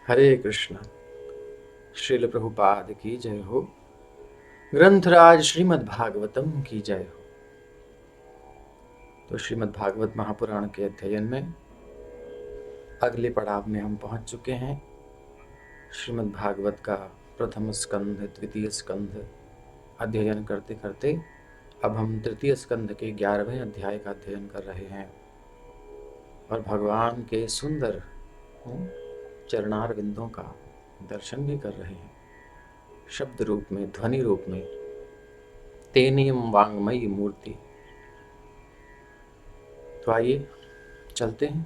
हरे कृष्ण। श्रील प्रभुपाद की जय हो। ग्रंथराज श्रीमद् भागवतम की जय हो। तो श्रीमद् भागवत महापुराण के अध्ययन में अगले पड़ाव में हम पहुंच चुके हैं। श्रीमद् भागवत का प्रथम स्कंध, द्वितीय स्कंध अध्ययन करते करते अब हम तृतीय स्कंध के 11वें अध्याय का अध्ययन कर रहे हैं और भगवान के सुंदर चरणार बिंदों का दर्शन भी कर रहे हैं, शब्द रूप में, ध्वनि रूप में। तेनीम वांगमयी मूर्ति। तो आइए चलते हैं।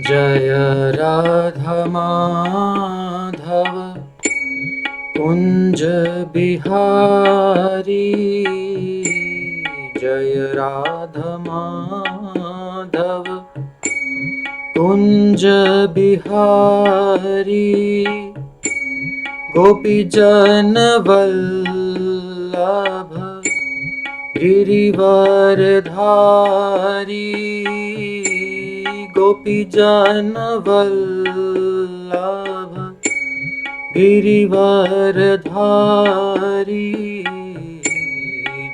जय राधा माधव कुंज बिहारी, जय राधा माधव कुंज बिहारी, गोपी जन वल्लभ गिरिवरधारी, गोपी जन वल्लभ गिरिवरधारी,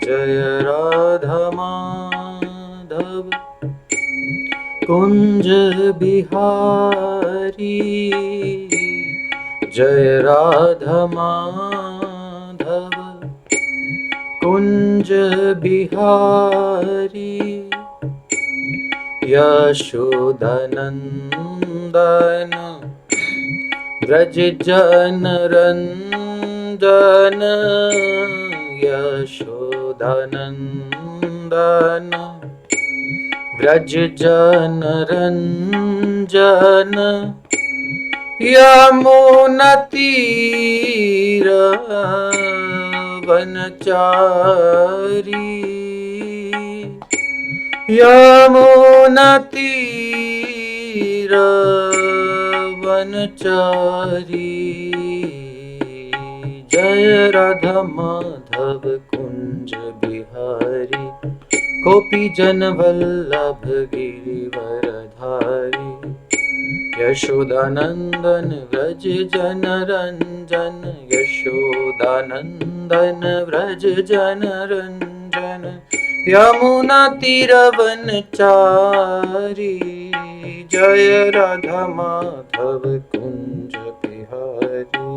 जय राधा माधव कुंज बिहारी, जय राधा माधव कुंज बिहारी, यशोदनंदन व्रज जन रंजन, यशोदनंदन व्रज जन रंजन, यमुना तीर वनचारी, यमुना तीर वनचारी, जय राधा माधव कुंज बिहारी, गोपी जन वल्लभ गिरिवरधारी, यशोदानंदन व्रज जन रंजन, यशोदानंदन व्रज जन रंजन, यमुना तीरवनचारी, जय राधा माधव कुंज बिहारी।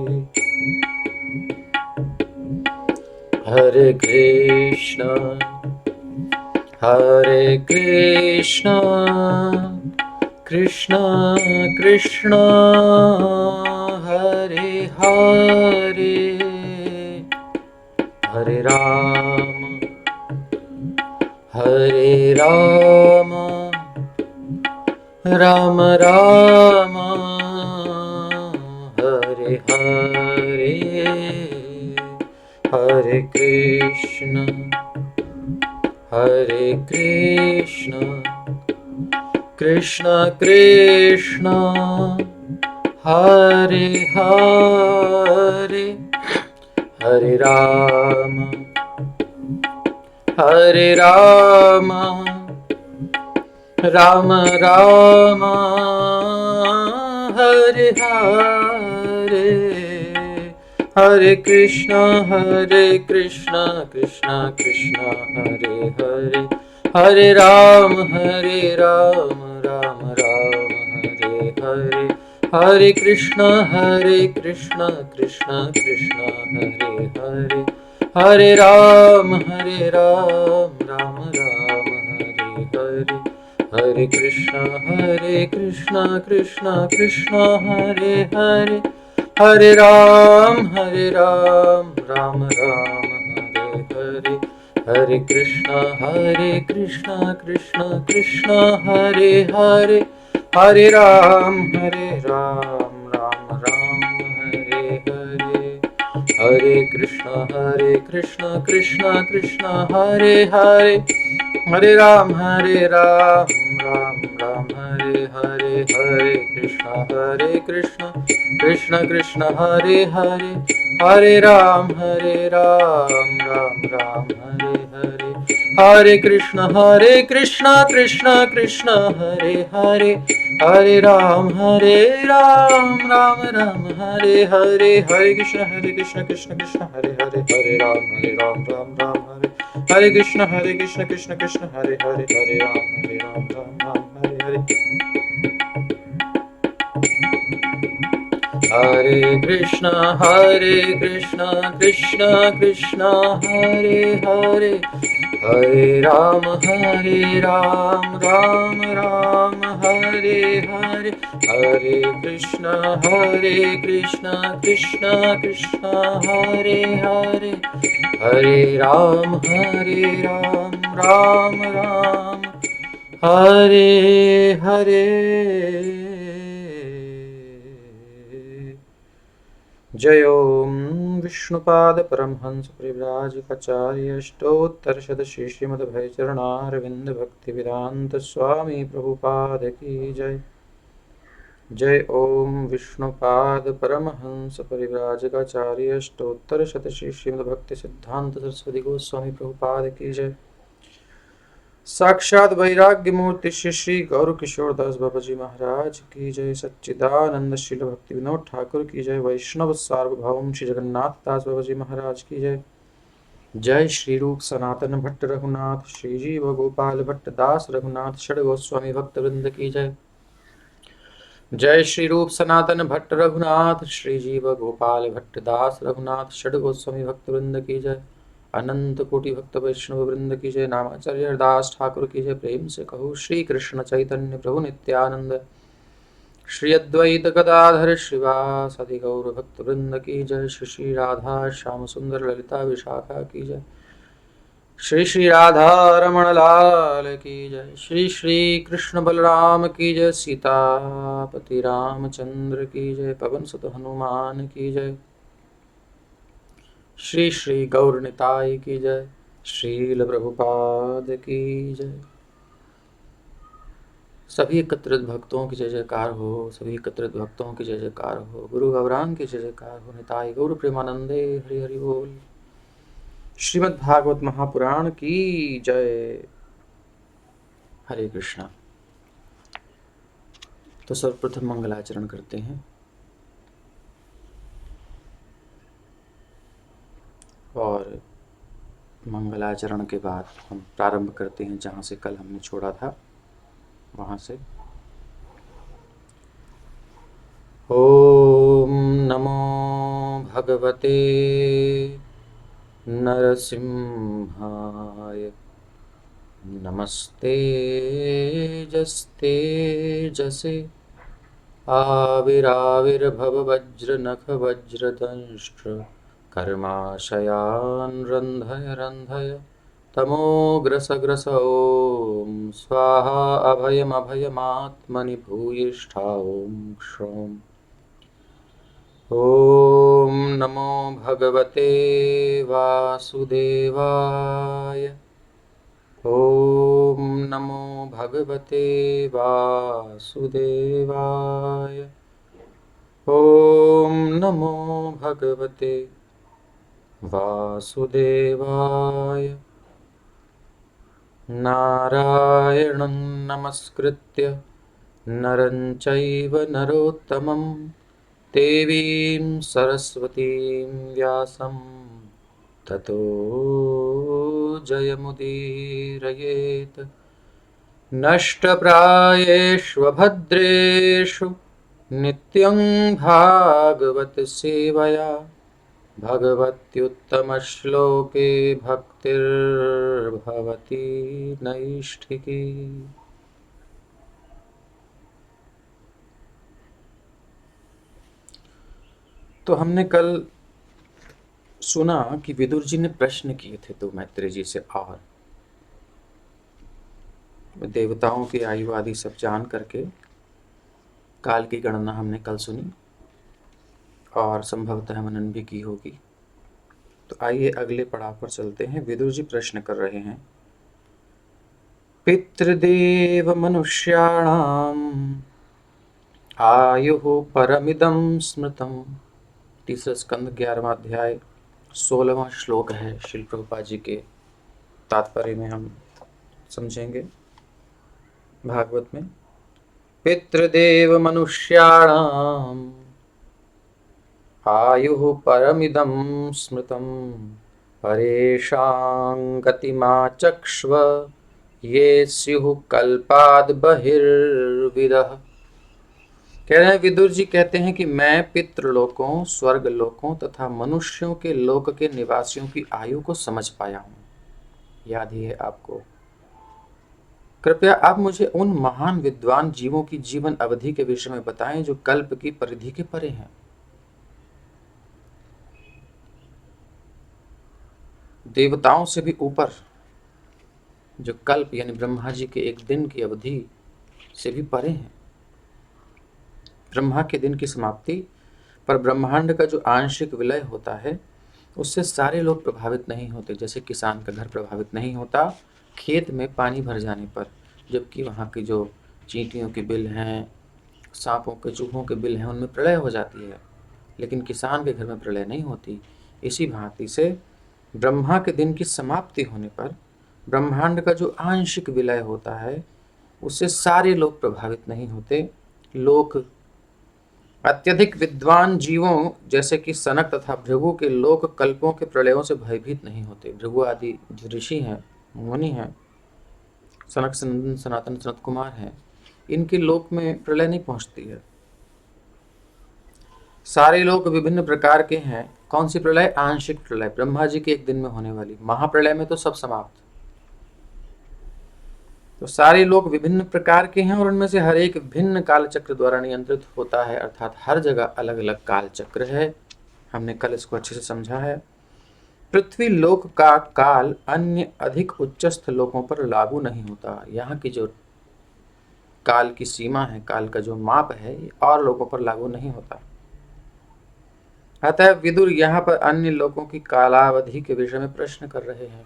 हरे कृष्ण कृष्ण कृष्ण हरे हरे, हरे राम राम राम हरे हरे, हरे कृष्ण कृष्ण कृष्ण हरे हरे, हरे राम राम राम हरे हरे, हरे कृष्ण कृष्ण कृष्ण हरे हरे, हरे राम राम राम हरे हरे, हरे कृष्ण कृष्ण कृष्ण हरे हरे, हरे राम राम राम हरे हरे, हरे कृष्ण कृष्ण कृष्ण हरे हरे, हरे राम राम राम हरे हरे, हरे कृष्ण कृष्ण कृष्ण हरे हरे, हरे राम राम राम हरे हरे, हरे कृष्ण कृष्ण कृष्ण हरे हरे, हरे राम राम राम हरे हरे, हरे कृष्ण कृष्ण कृष्ण हरे हरे, हरे राम राम राम हरे हरे, हरे कृष्ण कृष्ण कृष्ण हरे हरे, हरे राम राम राम हरे हरे, हरे कृष्ण कृष्ण कृष्ण हरे हरे, हरे राम राम राम हरे, हरे कृष्ण कृष्ण कृष्ण हरे हरे, हरे राम राम हरे हरे। हरे कृष्ण कृष्ण कृष्ण हरे हरे, हरे राम राम राम हरे हरे, हरे कृष्ण कृष्ण कृष्ण हरे हरे, हरे राम राम राम हरे हरे। जय ओम विष्णुपाद परमहंस परिव्राजकाचार्य अष्टोत्तर श्री श्रीमद्भैचरणारविंद भक्ति वेदांत स्वामी प्रभुपाद की जय। जय ओम विष्णुपाद परमहंस परिव्राजकाचार्य अष्टोत्तर श्री श्रीमद्भक्ति सिद्धांत सरस्वती गोस्वामी प्रभुपाद की जय। साक्षात वैराग्य मूर्ति श्री श्री गौर किशोर दास बाबा जी महाराज की जय। सच्चिदानंद शील भक्ति विनोद ठाकुर की जय। वैष्णव सार्वभौम श्री जगन्नाथ दास बाबा जी महाराज की जय। जय श्री रूप सनातन भट्ट रघुनाथ श्री जीव गोपाल भट्ट दास रघुनाथ षड गोस्वामी भक्त वृंद की जय। जय श्री रूप सनातन भट्ट रघुनाथ श्री जीव गोपाल भट्ट दास रघुनाथ षड गोस्वामी भक्त वृंद की जय। अनंत कोटि भक्त वैष्णव वृंद की जय। नामाचार्य दास ठाकुर की जय। प्रेम से कहो श्री कृष्ण चैतन्य प्रभु नित्यानंद श्री अद्वैत गदाधर श्रीवासादि गौर भक्त वृंद की जय। श्री श्री राधा श्याम सुंदर ललिता विशाखा की जय। श्री श्री राधा रमण लाल की जय। श्री श्री कृष्ण बलराम की जय। सीतापति रामचंद्र की जय। पवन सुत हनुमान की जय। श्री श्री गौर निताय की जय। श्रील प्रभुपाद की जय। सभी एकत्रित भक्तों की जय जयकार हो। सभी एकत्रित भक्तों की जय जयकार हो। गुरु गौरांग की जय जयकार हो। निताय गौर प्रेमानंदे हरि हरि बोल। श्रीमद् भागवत महापुराण की जय। हरे कृष्णा। तो सर्वप्रथम मंगलाचरण करते हैं और मंगलाचरण के बाद हम प्रारंभ करते हैं जहाँ से कल हमने छोड़ा था वहाँ से। ओम नमो भगवते नरसिंहाय नमस्ते जस्ते जसे आविराविर्भव वज्रनख वज्रदंष्ट्र कर्माशयान् रन्धय रन्धय तमोग्रसग्रस ॐ स्वाहा अभयमभयमात्मनि भूयिष्ठा ॐ क्षौम्। ॐ नमो भगवते वासुदेवाय। ॐ नमो भगवते वासुदेवाय। ॐ नमो भगवते वासुदेवाय। नारायणं नमस्कृत्य नरं चैव नरोत्तमं देवीं सरस्वतीं व्यासं ततो जयमुदीरयेत्। नष्टप्रायेष्वभद्रेषु नित्यं भागवत सेवया भगवत्युत्तमश्लोके भक्तिर्भवति नैष्ठिकी। तो हमने कल सुना कि विदुर जी ने प्रश्न किए थे तो मैत्रेय जी से, और देवताओं की आयु आदि सब जान करके काल की गणना हमने कल सुनी और संभवतः मनन भी की होगी। तो आइए अगले पड़ाव पर चलते हैं। विदुर जी प्रश्न कर रहे हैं, पितृदेव मनुष्याणाम आयुः परमिदं स्मृतम्। तीसरा स्कंद 11वां अध्याय 16वां श्लोक है श्रील प्रभुपाद जी के तात्पर्य में हम समझेंगे भागवत में। पितृदेव मनुष्याणाम आयुः परमिदं स्मृतं परेषां गतिमाचक्ष्व ये स्युः कल्पाद् बहिर्विदः। कह रहे हैं, विदुर जी कहते हैं कि मैं पितृलोकों, स्वर्ग लोकों तथा मनुष्यों के लोक के निवासियों की आयु को समझ पाया हूँ। याद ही है आपको। कृपया आप मुझे उन महान विद्वान जीवों की जीवन अवधि के विषय में बताएं जो कल्प की परिधि के परे हैं। देवताओं से भी ऊपर, जो कल्प यानी ब्रह्मा जी के एक दिन की अवधि से भी परे हैं। ब्रह्मा के दिन की समाप्ति पर ब्रह्मांड का जो आंशिक विलय होता है उससे सारे लोग प्रभावित नहीं होते। जैसे किसान का घर प्रभावित नहीं होता खेत में पानी भर जाने पर, जबकि वहाँ की जो चींटियों के बिल हैं, सांपों के चूहों के बिल हैं, उनमें प्रलय हो जाती है, लेकिन किसान के घर में प्रलय नहीं होती। इसी भांति से ब्रह्मा के दिन की समाप्ति होने पर ब्रह्मांड का जो आंशिक विलय होता है उससे सारे लोग प्रभावित नहीं होते। लोक अत्यधिक विद्वान जीवों जैसे कि सनक तथा भृगु के लोक कल्पों के प्रलयों से भयभीत नहीं होते। भृगु आदि जो ऋषि हैं, मुनि हैं, सनक सनंदन सनातन सनत कुमार हैं, इनके लोक में प्रलय नहीं पहुंचती है। सारे लोग विभिन्न प्रकार के हैं। कौन सी प्रलय? आंशिक प्रलय, ब्रह्मा जी के एक दिन में होने वाली। महाप्रलय में तो सब समाप्त। तो सारे लोग विभिन्न प्रकार के हैं और उनमें से हर एक भिन्न काल चक्र द्वारा नियंत्रित होता है, अर्थात हर जगह अलग अलग काल चक्र है। हमने कल इसको अच्छे से समझा है। पृथ्वी लोक का काल अन्य अधिक उच्चस्थ लोकों पर लागू नहीं होता। यहाँ की जो काल की सीमा है, काल का जो माप है, ये और लोगों पर लागू नहीं होता। अतः विदुर यहाँ पर अन्य लोगों की कालावधि के विषय में प्रश्न कर रहे हैं।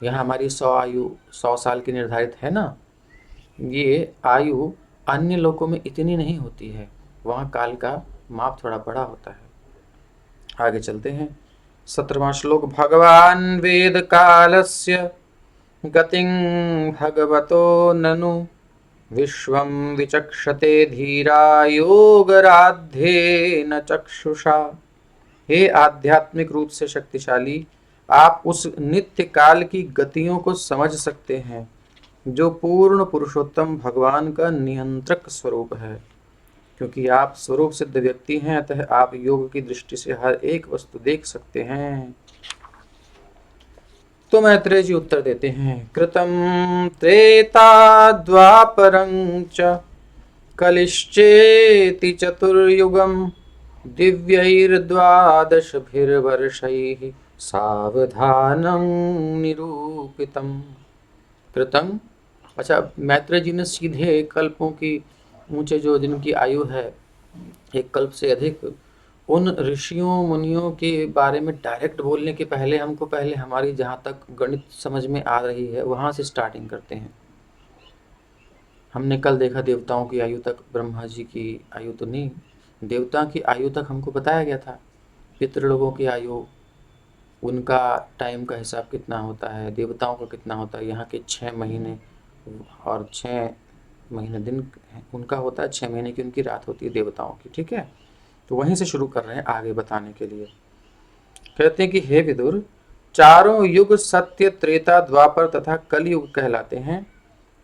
यहाँ हमारी 100 आयु 100 साल की निर्धारित है ना, ये आयु अन्य लोकों में इतनी नहीं होती है, वहाँ काल का माप थोड़ा बड़ा होता है। आगे चलते हैं। 17वां श्लोक। भगवान वेद कालस्य गतिं भगवतो ननु विश्वं विचक्षते धीरा योगराध्येन चक्षुषा। हे आध्यात्मिक रूप से शक्तिशाली, आप उस नित्य काल की गतियों को समझ सकते हैं जो पूर्ण पुरुषोत्तम भगवान का नियंत्रक स्वरूप है। क्योंकि आप स्वरूप सिद्ध व्यक्ति हैं, अतः आप योग की दृष्टि से हर एक वस्तु देख सकते हैं। तो मैत्रेय जी उत्तर देते हैं। कृतं त्रेता द्वापरं च कलिश्चेति चतुर्युगम् दिव्यैर्द्वादशभिर्वर्षैः सावधानं निरूपितम्। कृतं, अच्छा, मैत्रेय जी ने सीधे कल्पों की ऊंचे जो जिनकी आयु है एक कल्प से अधिक, उन ऋषियों मुनियों के बारे में डायरेक्ट बोलने के पहले हमको पहले हमारी जहाँ तक गणित समझ में आ रही है वहाँ से स्टार्टिंग करते हैं। हमने कल देखा देवताओं की आयु तक, ब्रह्मा जी की आयु तो नहीं, देवता की आयु तक हमको बताया गया था। पितृलोकों की आयु, उनका टाइम का हिसाब कितना होता है, देवताओं का कितना होता है। यहाँ के 6 महीने और 6 महीने दिन उनका होता है, 6 महीने की उनकी रात होती है देवताओं की। ठीक है, तो वहीं से शुरू कर रहे हैं आगे बताने के लिए। कहते हैं कि हे विदुर, चारों युग सत्य, त्रेता, द्वापर तथा कलयुग कहलाते हैं।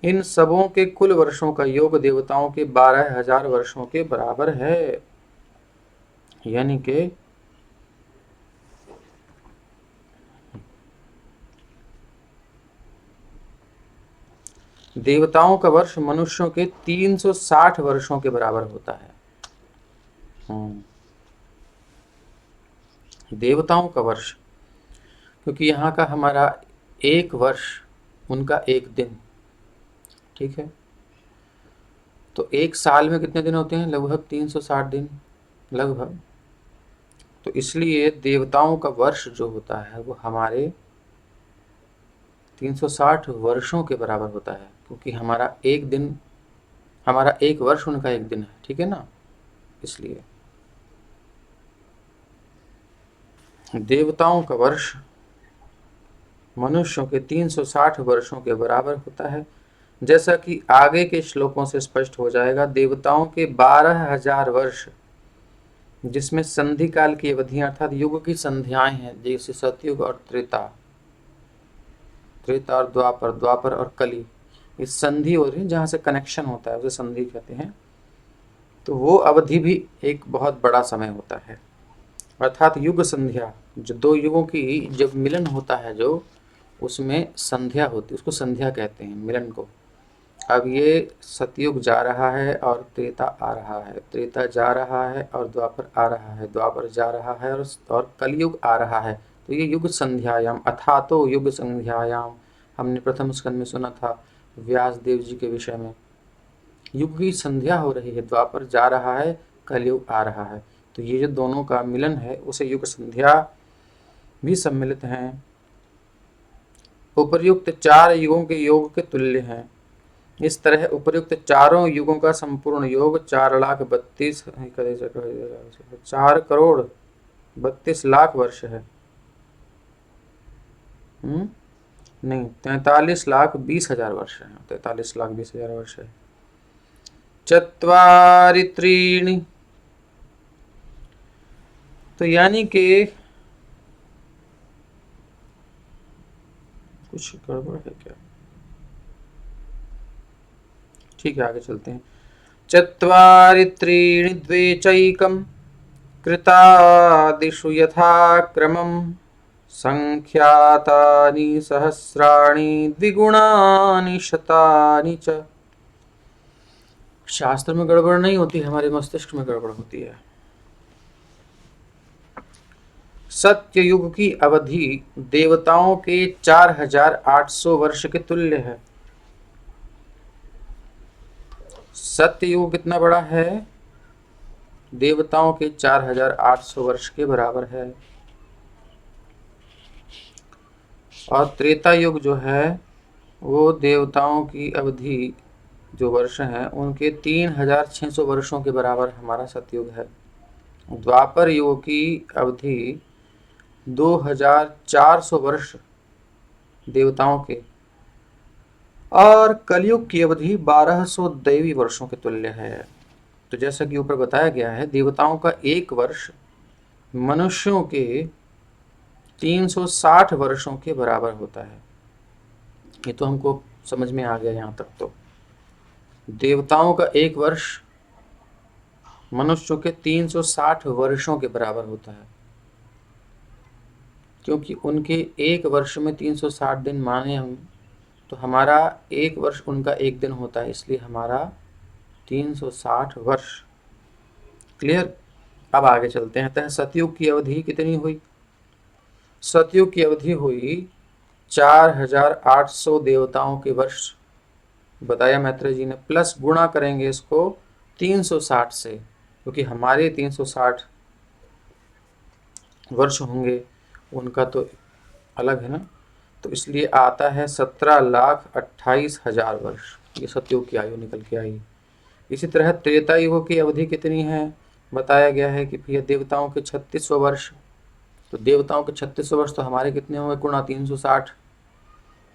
इन सबों के कुल वर्षों का योग देवताओं के 12,000 वर्षों के बराबर है। यानी कि देवताओं का वर्ष मनुष्यों के 360 वर्षों के बराबर होता है। देवताओं का वर्ष, क्योंकि यहाँ का हमारा एक वर्ष, उनका एक दिन। ठीक है, तो एक साल में कितने दिन होते हैं? लगभग 360 दिन लगभग। तो इसलिए देवताओं का वर्ष जो होता है वो हमारे 360 वर्षों के बराबर होता है, क्योंकि हमारा एक दिन, हमारा एक वर्ष उनका एक दिन है। ठीक है ना, इसलिए देवताओं का वर्ष मनुष्यों के 360 वर्षों के बराबर होता है। जैसा कि आगे के श्लोकों से स्पष्ट हो जाएगा, देवताओं के 12,000 वर्ष, जिसमें संधि काल की अवधियां अर्थात युग की संध्याएं हैं, जैसे सतयुग और त्रेता, त्रेता और द्वापर, द्वापर और कली, इस संधि हो रही है जहां से कनेक्शन होता है उसे संधि कहते हैं। तो वो अवधि भी एक बहुत बड़ा समय होता है, अर्थात युग संध्या, जो दो युगों की जब मिलन होता है, जो उसमें संध्या होती है, उसको संध्या कहते हैं मिलन को। अब ये सतयुग जा रहा है और त्रेता आ रहा है, त्रेता जा रहा है और द्वापर आ रहा है, द्वापर जा रहा है और कलयुग आ रहा है। तो ये युग संध्यायाम, अथातो युग संध्यायाम, हमने प्रथम स्कंद में सुना था व्यास देव जी के विषय में। युग की संध्या हो रही है, द्वापर जा रहा है, कलयुग आ रहा है, तो ये जो दोनों का मिलन है उसे युग संध्या भी सम्मिलित हैं। उपर्युक्त 4 युगों के योग के तुल्य हैं। इस तरह उपर्युक्त चारों युगों का संपूर्ण योग 4,32,4,32,00,000 वर्ष है। नहीं, 43,20,000 वर्ष है, 43,20,000 वर्ष है। चत्वारि त्रीणि, तो यानी कि कुछ गड़बड़ है क्या? ठीक है, आगे चलते हैं। चत्वारि त्रीणि द्वे चैकं कृतादिषु यथाक्रमं संख्यातानि सहस्राणि द्विगुणानि शतानि च। शास्त्र में गड़बड़ नहीं होती, हमारे मस्तिष्क में गड़बड़ होती है। सत्य युग की अवधि देवताओं के 4,800 वर्ष के तुल्य है। सत्य युग कितना बड़ा है? देवताओं के 4,800 वर्ष के बराबर है। और त्रेता युग जो है वो देवताओं की अवधि जो वर्ष हैं उनके 3,600 वर्षों के बराबर हमारा सतयुग है। द्वापर युग की अवधि 2,400 वर्ष देवताओं के, और कलयुग की अवधि 1,200 दैवी वर्षों के तुल्य है। तो जैसा कि ऊपर बताया गया है, देवताओं का एक वर्ष मनुष्यों के 360 वर्षों के बराबर होता है। ये तो हमको समझ में आ गया यहाँ तक। तो देवताओं का एक वर्ष मनुष्यों के 360 वर्षों के बराबर होता है, क्योंकि उनके एक वर्ष में 360 दिन माने हम, तो हमारा एक वर्ष उनका एक दिन होता है, इसलिए हमारा 360 वर्ष। क्लियर? अब आगे चलते हैं। अतः सतयुग की अवधि कितनी हुई? सतयुग की अवधि हुई 4,800 देवताओं के वर्ष बताया मैत्रेय जी ने, प्लस गुणा करेंगे इसको 360 से, क्योंकि हमारे 360 वर्ष होंगे, उनका तो अलग है ना, तो इसलिए आता है 17,28,000 वर्ष। ये सतयुग की आयु निकल के आई। इसी तरह त्रेता युग की अवधि कितनी है? बताया गया है कि भैया देवताओं के 3600 वर्ष, तो देवताओं के 3600 वर्ष तो हमारे कितने होंगे? गुणा 360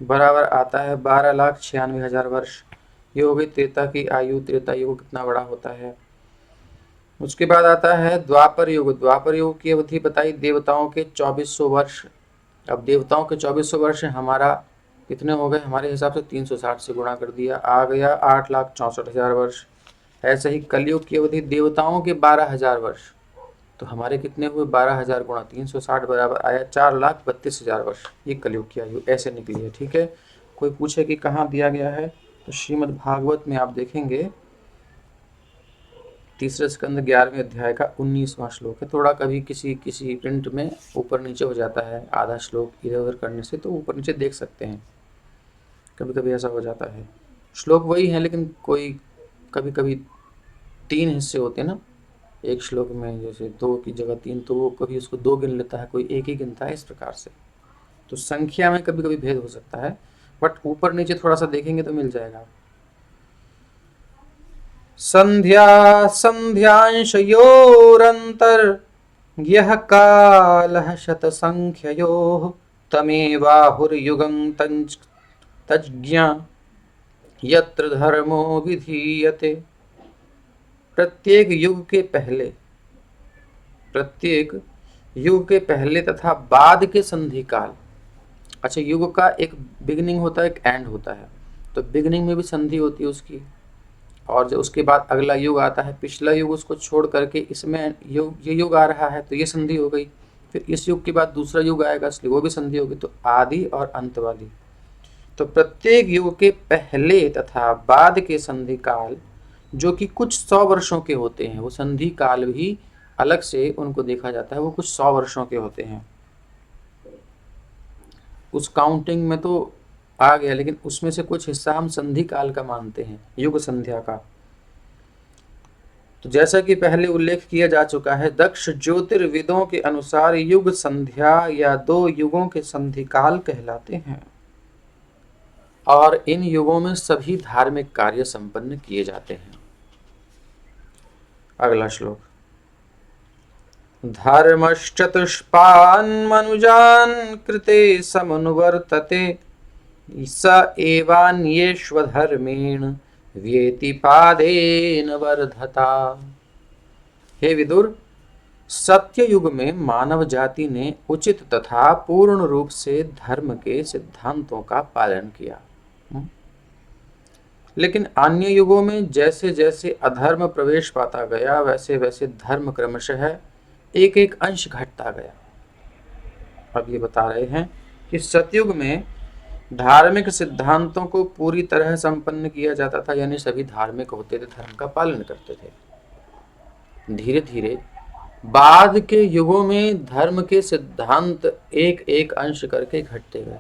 बराबर आता है 12,96,000 वर्ष। ये हो गई त्रेता की आयु। त्रेता युग कितना बड़ा होता है। उसके बाद आता है द्वापर युग। द्वापर युग की अवधि बताई देवताओं के 2400 वर्ष। अब देवताओं के 2400 वर्ष हमारा कितने हो गए? हमारे हिसाब से 360 से गुणा कर दिया, आ गया 8,64,000 वर्ष। ऐसे ही कलयुग की अवधि देवताओं के 12,000 वर्ष, तो हमारे कितने हुए? 12,000 गुणा 360 बराबर आया 4,32,000 वर्ष। ये कलयुग की आयु ऐसे निकली है। ठीक है, कोई पूछे कि कहाँ दिया गया है, तो श्रीमद् भागवत में आप देखेंगे तीसरे स्कंद 11वें अध्याय का 19वां श्लोक है। थोड़ा कभी किसी प्रिंट में ऊपर नीचे हो जाता है, आधा श्लोक इधर उधर करने से, तो ऊपर नीचे देख सकते हैं, कभी कभी ऐसा हो जाता है। श्लोक वही है, लेकिन कोई कभी कभी 3 हिस्से होते हैं ना एक श्लोक में, जैसे 2 की जगह 3, तो वो कभी उसको 2 गिन लेता है, कोई 1 ही गिनता है, इस प्रकार से। तो संख्या में कभी कभी भेद हो सकता है, बट ऊपर नीचे थोड़ा सा देखेंगे तो मिल जाएगा। संध्या संध्यांशयोरंतर यह कालः शतसंख्ययोः तमेवाहुर्युगं तज्ज्ञा यत्र धर्मो विधीयते। प्रत्येक युग के पहले तथा बाद के संधि काल। अच्छा, युग का एक बिगिनिंग होता है, एक एंड होता है, तो बिगिनिंग में भी संधि होती है उसकी, और जो उसके बाद अगला युग आता है, पिछला युग उसको छोड़ करके इसमें ये युग आ रहा है तो ये संधि हो गई, फिर इस युग के बाद दूसरा युग आएगा इसलिए वो भी संधि होगी, तो आदि और अंत वाली। तो प्रत्येक युग के पहले तथा बाद के संधि काल जो कि कुछ 100 वर्षों के होते हैं, वो संधि काल भी अलग से उनको देखा जाता है, वो कुछ 100 वर्षों के होते हैं। उस काउंटिंग में तो आ गया, लेकिन उसमें से कुछ हिस्सा हम संधि काल का मानते हैं, युग संध्या का। तो जैसा कि पहले उल्लेख किया जा चुका है, दक्ष ज्योतिर्विदों के अनुसार युग संध्या या 2 युगों के संधि काल कहलाते हैं, और इन युगों में सभी धार्मिक कार्य संपन्न किए जाते हैं। अगला श्लोक। धर्मश्चतुष्पान् मनुजान् कृते समनुवर्तते स एवान्येष्वधर्मेण व्येति पादेन वर्धता। हे विदुर, सत्य युग में मानव जाति ने उचित तथा पूर्ण रूप से धर्म के सिद्धांतों का पालन किया, लेकिन अन्य युगों में जैसे जैसे अधर्म प्रवेश पाता गया वैसे वैसे धर्म क्रमशः एक एक अंश घटता गया। अब ये बता रहे हैं कि सतयुग में धार्मिक सिद्धांतों को पूरी तरह संपन्न किया जाता था, यानी सभी धार्मिक होते थे, धर्म का पालन करते थे। धीरे धीरे बाद के युगों में धर्म के सिद्धांत एक एक अंश करके घटते गए,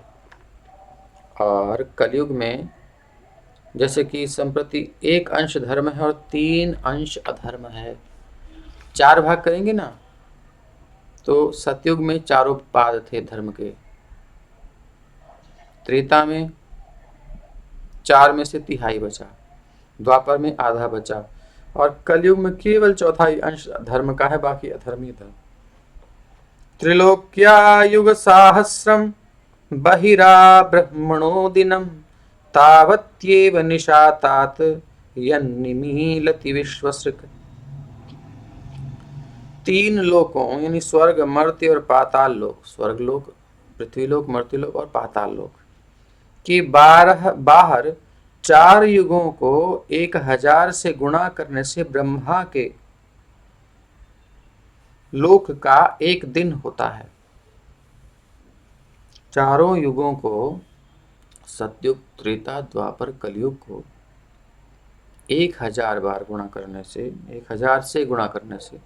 और कलयुग में जैसे कि संप्रति 1 अंश धर्म है और 3 अंश अधर्म है, 4 भाग करेंगे ना, तो सतयुग में 4 पाद थे धर्म के, त्रेता में 4 में से तिहाई बचा, द्वापर में आधा बचा, और कलयुग में केवल 1/4 अंश धर्म का है, बाकी अधर्म ही था। त्रिलोक्या युग सहस्रम बहिरा ब्रह्मणो दिनम तावत्येव निशातात यन्निमीलति विश्वसृक्। 3 लोकों यानी स्वर्ग, मर्त्य और पाताल लोक, स्वर्गलोक, पृथ्वीलोक, मर्त्यलोक और पाताल लोक के बाहर 4 युगों को 1000 से गुणा करने से ब्रह्मा के लोक का 1 दिन होता है। चारों युगों को, सतयुग, त्रेता, द्वापर, कलयुग को 1000 बार गुणा करने से, 1000 से गुणा करने से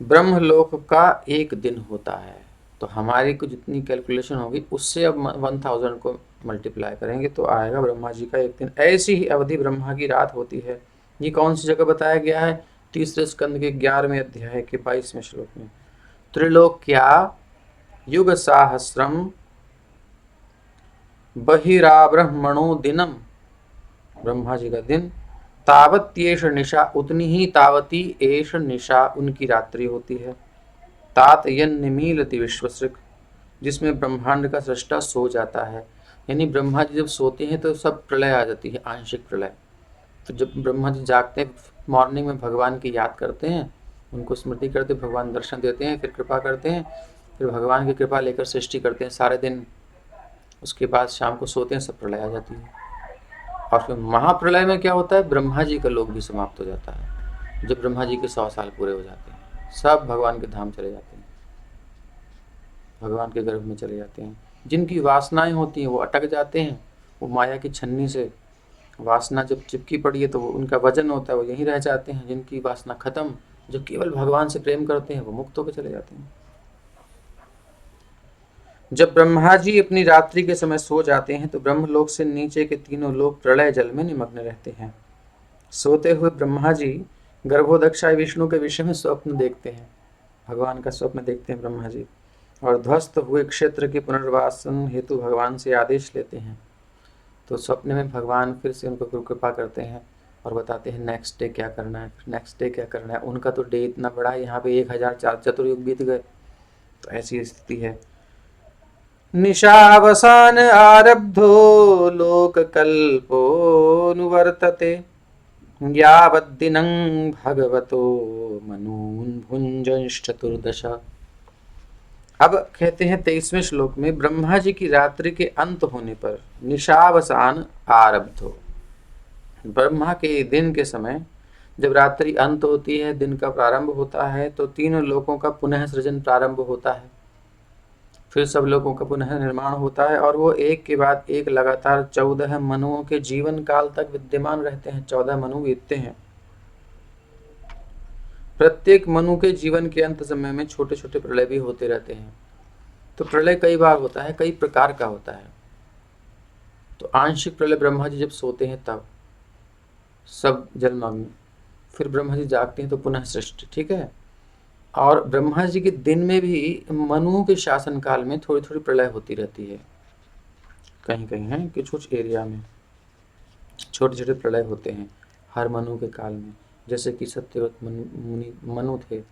ब्रह्मलोक का 1 दिन होता है। तो हमारी को जितनी कैलकुलेशन होगी उससे अब 1000 को मल्टीप्लाई करेंगे तो आएगा ब्रह्मा जी का 1 दिन। ऐसी ही अवधि ब्रह्मा की रात होती है। ये कौन सी जगह बताया गया है? 3 स्कंद के 11वें अध्याय के 22वें श्लोक में। त्रिलोक्या युग सहस्रम बहिरा ब्रह्मणो दिनम, ब्रह्मा जी का दिन, तावत्येष निशा, उतनी ही तावती एष निशा, उनकी रात्रि होती है। तात यन्निमीलति विश्वसृक्, जिसमें ब्रह्मांड का सृष्टा सो जाता है। यानी ब्रह्मा जी जब सोते हैं तो सब प्रलय आ जाती है, आंशिक प्रलय। तो जब ब्रह्मा जी जागते हैं, मॉर्निंग में भगवान की याद करते हैं, उनको स्मृति करते, भगवान दर्शन देते हैं, फिर कृपा करते हैं, फिर भगवान की कृपा लेकर सृष्टि करते हैं सारे दिन। उसके बाद शाम को सोते हैं, सब प्रलय आ जाती है। और फिर महाप्रलय में क्या होता है? ब्रह्मा जी का लोक भी समाप्त हो जाता है। जब ब्रह्मा जी के 100 साल पूरे हो जाते हैं, सब भगवान के धाम चले जाते हैं, भगवान के गर्भ में चले जाते हैं। जिनकी वासनाएं होती हैं वो अटक जाते हैं, वो माया की छन्नी से वासना जब चिपकी पड़ी है तो वो उनका वजन होता है, वो यहीं रह जाते हैं। जिनकी वासना खत्म, जो केवल भगवान से प्रेम करते हैं, वो मुक्त होकर चले जाते हैं। जब ब्रह्मा जी अपनी रात्रि के समय सो जाते हैं तो ब्रह्मलोक से नीचे के 3 लोक प्रलय जल में निमग्न रहते हैं। सोते हुए ब्रह्मा जी गर्भोदक्षाय विष्णु के विषय में स्वप्न देखते हैं, भगवान का स्वप्न देखते हैं ब्रह्मा जी, और ध्वस्त हुए क्षेत्र के पुनर्वासन हेतु भगवान से आदेश लेते हैं। तो स्वप्न में भगवान फिर से उनको कृपा करते हैं और बताते हैं नेक्स्ट डे क्या करना है, नेक्स्ट डे क्या करना है। उनका तो डे इतना बड़ा है, यहाँ पे 1000 चतुर्युग बीत गए। तो ऐसी स्थिति है। निशावसान आरब्धो लोककल्पोऽनुवर्तते यावद्दिनं भगवतो मनून् भुञ्जश्चतुर्दश। अब कहते हैं 23वें श्लोक में, ब्रह्मा जी की रात्रि के अंत होने पर निशावसान आरब्धो, ब्रह्मा के दिन के समय जब रात्रि अंत होती है, दिन का प्रारंभ होता है, तो तीनों लोकों का पुनः सृजन प्रारंभ होता है। फिर सब लोगों का पुनः निर्माण होता है और वो एक के बाद एक लगातार 14 मनुओं के जीवन काल तक विद्यमान रहते हैं। 14 मनु बीतते हैं। प्रत्येक मनु के जीवन के अंत समय में छोटे छोटे प्रलय भी होते रहते हैं। तो प्रलय कई बार होता है, कई प्रकार का होता है। तो आंशिक प्रलय ब्रह्मा जी जब सोते हैं तब सब जलमग्न, फिर ब्रह्मा जी जागते हैं तो पुनः सृष्टि, ठीक है। और ब्रह्मा जी के दिन में भी मनुओं के शासन काल में थोड़ी थोड़ी प्रलय होती रहती है। कहीं कहीं है कि कुछ एरिया में छोटे छोटे प्रलय होते हैं हर मनु के काल में। जैसे कि सत्यवत मनु थे,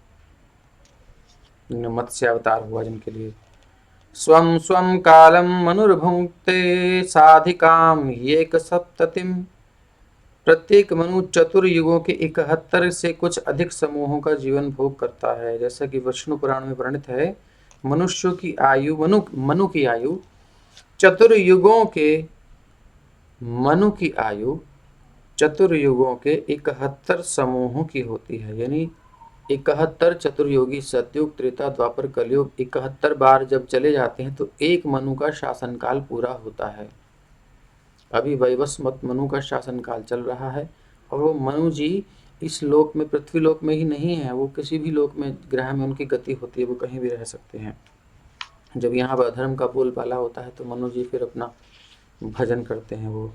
मत्स्य अवतार हुआ जिनके लिए। स्वम स्वम कालम मनुर्भुंक्ते साधिकाम एक सप्ततिम। प्रत्येक मनु चतुर्युगों के 71 से कुछ अधिक समूहों का जीवन भोग करता है। जैसा कि विष्णु पुराण में वर्णित है, मनुष्यों की आयु मनु की आयु चतुर्युगों के मनु की आयु चतुर्युगों के 71 समूहों की होती है। यानी 71 चतुर्योगी सतयुग त्रेता द्वापर कलयुग 71 बार जब चले जाते हैं तो एक मनु का शासनकाल पूरा होता है। अभी वैवस्वत मनु का शासनकाल चल रहा है और वो मनु जी इस लोक में, पृथ्वी लोक में ही नहीं है, वो किसी भी लोक में, ग्रह में उनकी गति होती है, वो कहीं भी रह सकते हैं। जब यहाँ पर अधर्म का बोलबाला होता है तो मनु जी फिर अपना भजन करते हैं। वो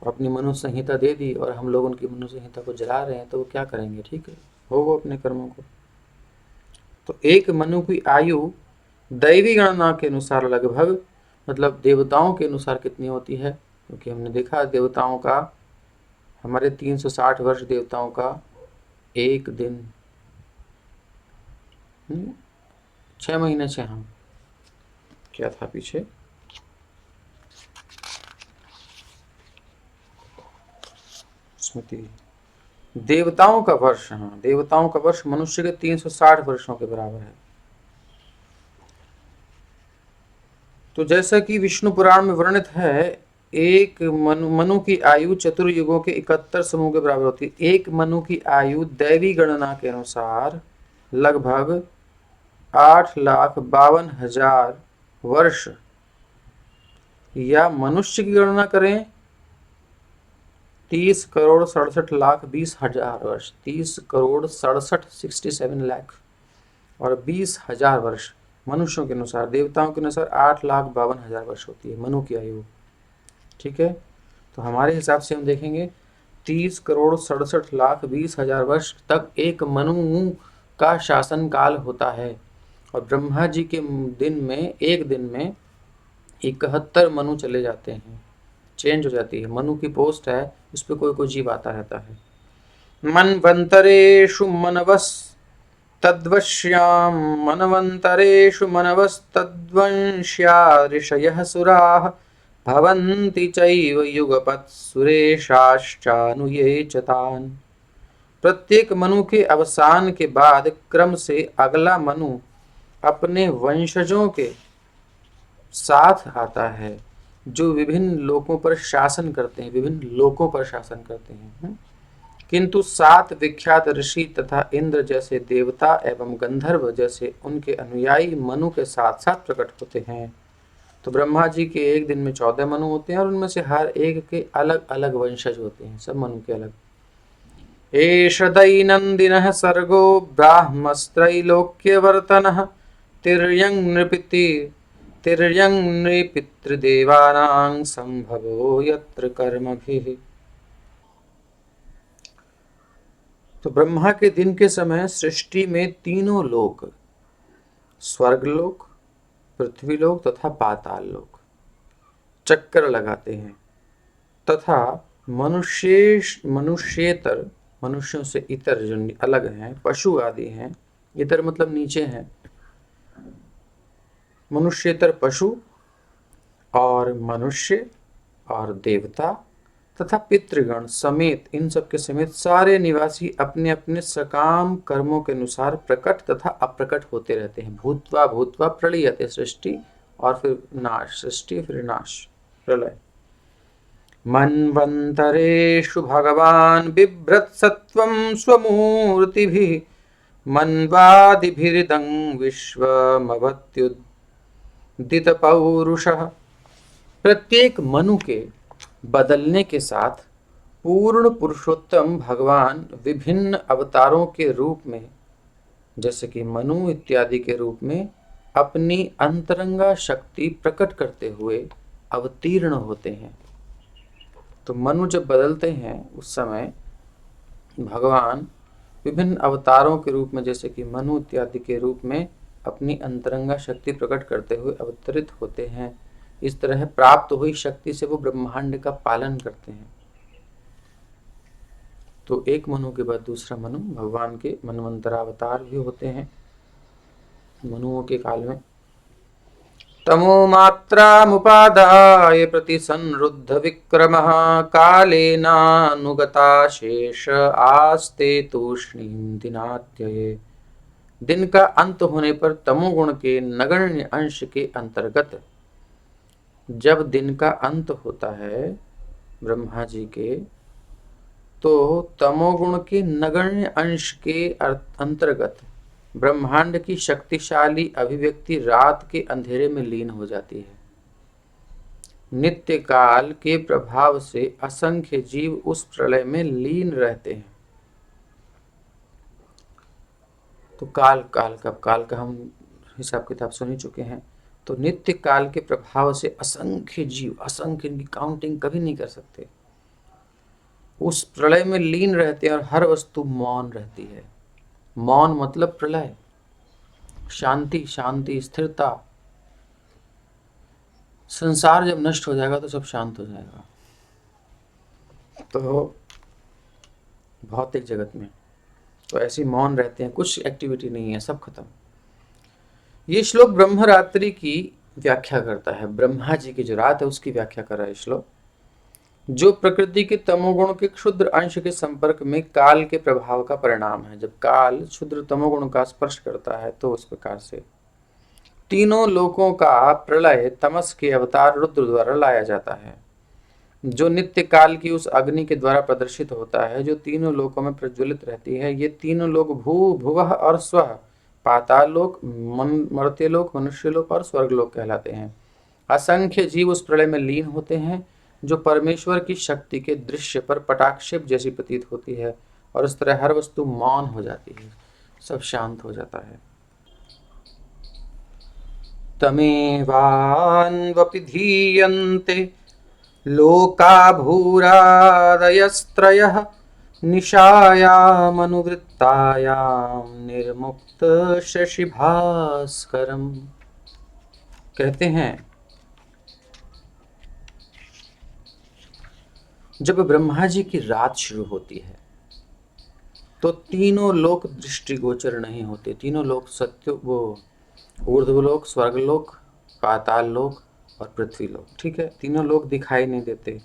अपनी मनु संहिता दे दी और हम लोग उनकी मनु संहिता को जला रहे हैं, तो वो क्या करेंगे, ठीक है, होगा अपने कर्मों को। तो एक मनु की आयु दैवी गणना के अनुसार लगभग, मतलब देवताओं के अनुसार कितनी होती है, क्योंकि हमने देखा देवताओं का, हमारे 360 वर्ष देवताओं का एक दिन 6 महीने से, हम क्या था पीछे, स्मृति, देवताओं का वर्ष, हाँ, देवताओं का वर्ष मनुष्य के 360 वर्षों के बराबर है। तो जैसा कि विष्णु पुराण में वर्णित है, एक मनु की आयु चतुर्युगों के 71 समूह के बराबर होती है। एक मनु की आयु दैवी गणना के अनुसार लगभग 8,52,000 वर्ष, या मनुष्य की गणना करें 30,67,20,000 वर्ष, 30,67,67 लाख और 20,000 वर्ष मनुष्यों के अनुसार। देवताओं के अनुसार 8,52,000 वर्ष होती है मनु की आयु, ठीक है। तो हमारे हिसाब से हम देखेंगे 30,67,20,000 वर्ष तक एक मनु का शासन काल होता है। और ब्रह्मा जी के दिन में, एक दिन में 71 मनु चले जाते हैं, चेंज हो जाती है। मनु की पोस्ट है, उस पर कोई कोई जीव आता रहता है। मनवंतरेषु मनवस तद्वश्याम मनवंतरेषु मनवस्तद्वंश्या ऋषयः सुराः भवन्ति चैव युगपत् सुरेशाश्चानुये च तान्। प्रत्येक मनु के अवसान के बाद क्रम से अगला मनु अपने वंशजों के साथ आता है, जो विभिन्न लोकों पर शासन करते हैं, विभिन्न लोकों पर शासन करते हैं। किंतु 7 विख्यात ऋषि तथा इंद्र जैसे देवता एवं गंधर्व जैसे उनके अनुयायी मनु के साथ साथ प्रकट होते हैं। तो ब्रह्मा जी के एक दिन में 14 मनु होते हैं और उनमें से हर एक के अलग अलग वंशज होते हैं, सब मनु के अलग। एष दैनन्दिनः सर्गो ब्राह्मस्त्रैलोक्यवर्तनः तिर्यं नृपितृदेवानां संभवो यत्र कर्मभिः। तो ब्रह्मा के दिन के समय सृष्टि में तीनों लोक, स्वर्गलोक, पृथ्वीलोक तथा पाताल लोक चक्कर लगाते हैं, तथा मनुष्येतर, मनुष्यों से इतर जो अलग हैं, पशु आदि हैं, इतर मतलब नीचे हैं, मनुष्येतर पशु और मनुष्य और देवता तथा पितृगण समेत, इन सब के समेत सारे निवासी अपने अपने सकाम कर्मों के अनुसार प्रकट तथा अप्रकट होते रहते हैं। भूत्वा भूत्वा प्रलयते, सृष्टि और फिर नाश, सृष्टि फिर नाश, प्रलय। मन्वन्तरेषु भगवान् बिभ्रत्सत्वं स्वमूर्तिभिः, मन्वादिभिरिदं विश्वमवत्युदितपौरुषः। प्रत्येक मनु के बदलने के साथ पूर्ण पुरुषोत्तम भगवान विभिन्न अवतारों के रूप में, जैसे कि मनु इत्यादि के रूप में, अपनी अंतरंगा शक्ति प्रकट करते हुए अवतीर्ण होते हैं। तो मनु जब बदलते हैं उस समय भगवान विभिन्न अवतारों के रूप में, जैसे कि मनु इत्यादि के रूप में, अपनी अंतरंगा शक्ति प्रकट करते हुए अवतरित होते हैं। इस तरह प्राप्त हुई शक्ति से वो ब्रह्मांड का पालन करते हैं। तो एक मनु के बाद दूसरा मनु, भगवान के मनवंतरावतार भी होते हैं मनुओं के काल में। तमो मात्रामुपादाय प्रतिसंरुद्ध विक्रमः, कालेनानुगता शेष आस्ते तूष्णीं दिनात्यये। दिन का अंत होने पर तमोगुण के नगण्य अंश के अंतर्गत, जब दिन का अंत होता है ब्रह्मा जी के, तो तमोगुण के नगण्य अंश के अंतर्गत ब्रह्मांड की शक्तिशाली अभिव्यक्ति रात के अंधेरे में लीन हो जाती है। नित्य काल के प्रभाव से असंख्य जीव उस प्रलय में लीन रहते हैं। तो काल का हम हिसाब किताब सुन ही चुके हैं। तो नित्य काल के प्रभाव से असंख्य जीव, असंख्य, इनकी काउंटिंग कभी नहीं कर सकते, उस प्रलय में लीन रहते हैं और हर वस्तु मौन रहती है। मौन मतलब प्रलय, शांति, शांति, स्थिरता। संसार जब नष्ट हो जाएगा तो सब शांत हो जाएगा। तो भौतिक जगत में तो ऐसे मौन रहते हैं, कुछ एक्टिविटी नहीं है, सब खत्म। ये श्लोक ब्रह्मरात्रि की व्याख्या करता है। ब्रह्मा जी की जो रात है उसकी व्याख्या कर रहा है श्लोक, जो प्रकृति के तमोगुण के क्षुद्र अंश के संपर्क में काल के प्रभाव का परिणाम है। जब काल क्षुद्र तमोगुण का स्पर्श करता है तो उस प्रकार से तीनों लोकों का प्रलय तमस के अवतार रुद्र द्वारा लाया जाता है, जो नित्य काल की उस अग्नि के द्वारा प्रदर्शित होता है, जो तीनों लोकों में प्रज्वलित रहती है। ये तीनों लोक भू, भुवः और स्वः, पाताल लोक, मर्त्य लोक, मनुष्य लोक और स्वर्ग लोक कहलाते हैं। असंख्य जीव उस प्रलय में लीन होते हैं, जो परमेश्वर की शक्ति के दृश्य पर पटाक्षेप जैसी प्रतीत होती है, और इस तरह हर वस्तु मौन हो जाती है, सब शांत हो जाता है। तमेवान्वपि धीयन्ते लोका भूरादयस्त्रयः, निशायामनुवृत्तायां निर्मुक्त शशिभास्करम्। कहते हैं जब ब्रह्मा जी की रात शुरू होती है तो तीनों लोक दृष्टिगोचर नहीं होते। तीनों लोक, सत्य, वो ऊर्ध्वलोक, स्वर्गलोक, पाताल लोक और पृथ्वी लोक, ठीक है, तीनों लोक दिखाई नहीं देते।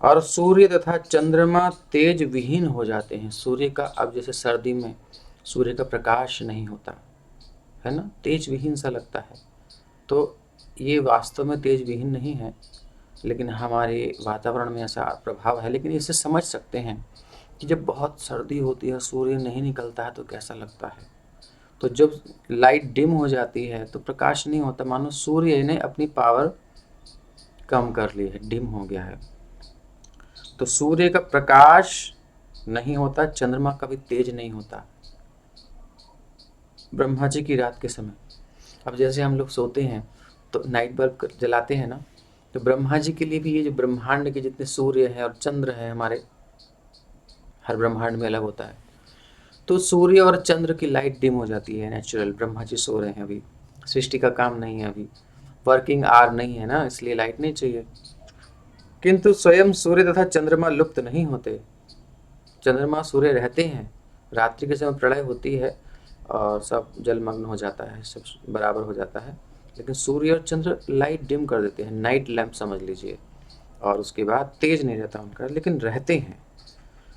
और सूर्य तथा चंद्रमा तेज विहीन हो जाते हैं। सूर्य का, अब जैसे सर्दी में सूर्य का प्रकाश नहीं होता है ना, तेज विहीन सा लगता है। तो ये वास्तव में तेज विहीन नहीं है, लेकिन हमारे वातावरण में ऐसा प्रभाव है। लेकिन इसे समझ सकते हैं कि जब बहुत सर्दी होती है, सूर्य नहीं निकलता है तो कैसा लगता है। तो जब लाइट डिम हो जाती है तो प्रकाश नहीं होता, मानो सूर्य ने अपनी पावर कम कर ली है, डिम हो गया है। तो सूर्य का प्रकाश नहीं होता, चंद्रमा का भी तेज नहीं होता ब्रह्मा जी की रात के समय। अब जैसे हम लोग सोते हैं तो नाइट बल्ब जलाते हैं ना, तो ब्रह्मा जी के लिए भी ये जो ब्रह्मांड के जितने सूर्य हैं और चंद्र हैं, हमारे हर ब्रह्मांड में अलग होता है, तो सूर्य और चंद्र की लाइट डिम हो जाती है नेचुरल। ब्रह्मा जी सो रहे हैं, अभी सृष्टि का काम नहीं है, अभी वर्किंग आवर नहीं है ना, इसलिए लाइट नहीं चाहिए। किंतु स्वयं सूर्य तथा चंद्रमा लुप्त नहीं होते। चंद्रमा सूर्य रहते हैं, रात्रि के समय प्रलय होती है और सब जलमग्न हो जाता है, सब बराबर हो जाता है, लेकिन सूर्य और चंद्र लाइट डिम कर देते हैं, नाइट लैंप समझ लीजिए, और उसके बाद तेज नहीं रहता उनका, लेकिन रहते हैं।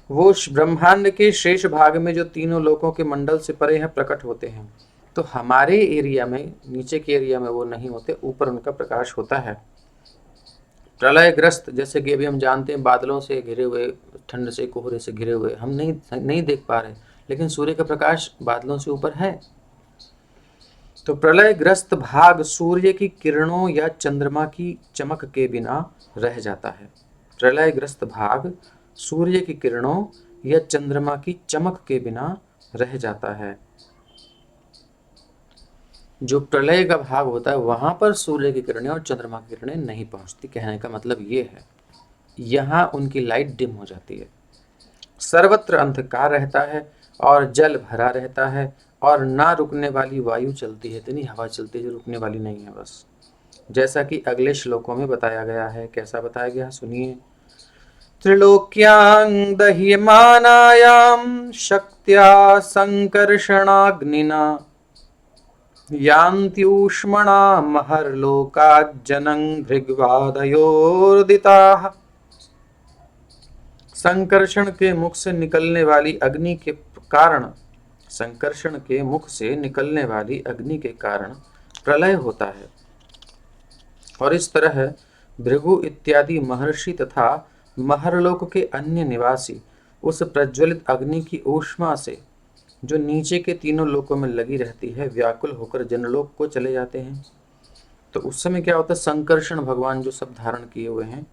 वो ब्रह्मांड के शेष भाग में जो तीनों लोकों के मंडल से परे हैं प्रकट होते हैं। तो हमारे एरिया में, नीचे के एरिया में वो नहीं होते, ऊपर उनका प्रकाश होता है। प्रलयग्रस्त, जैसे कि अभी हम जानते हैं बादलों से घिरे हुए, ठंड से कोहरे से घिरे हुए, हम नहीं देख पा रहे, लेकिन सूर्य का प्रकाश बादलों से ऊपर है। तो प्रलयग्रस्त भाग सूर्य की किरणों या चंद्रमा की चमक के बिना रह जाता है। प्रलयग्रस्त भाग सूर्य की किरणों या चंद्रमा की चमक के बिना रह जाता है। जो प्रलय का भाग होता है वहां पर सूर्य की किरणें और चंद्रमा की किरणें नहीं पहुंचती। कहने का मतलब ये है, यहाँ उनकी लाइट डिम हो जाती है। सर्वत्र अंधकार रहता है और जल भरा रहता है और ना रुकने वाली वायु चलती है, इतनी हवा चलती है जो रुकने वाली नहीं है बस। जैसा कि अगले श्लोकों में बताया गया है। कैसा बताया गया, सुनिए। त्रिलोक्यां दह्यमानायां शक्त्या संकर्षणाग्निना यान्त्यूष्मणा महर्लोकाज्जनं भृग्वादयोर्दिताः। संकर्षण के मुख से निकलने वाली अग्नि के कारण, संकर्षण के मुख से निकलने वाली अग्नि के कारण प्रलय होता है, और इस तरह भृगु इत्यादि महर्षि तथा महर्लोक के अन्य निवासी उस प्रज्वलित अग्नि की ऊष्मा से जो नीचे के तीनों लोकों में लगी रहती है व्याकुल होकर जनलोक को चले जाते हैं। तो उस समय क्या होता है, संकर्षण भगवान जो सब धारण किए हुए हैं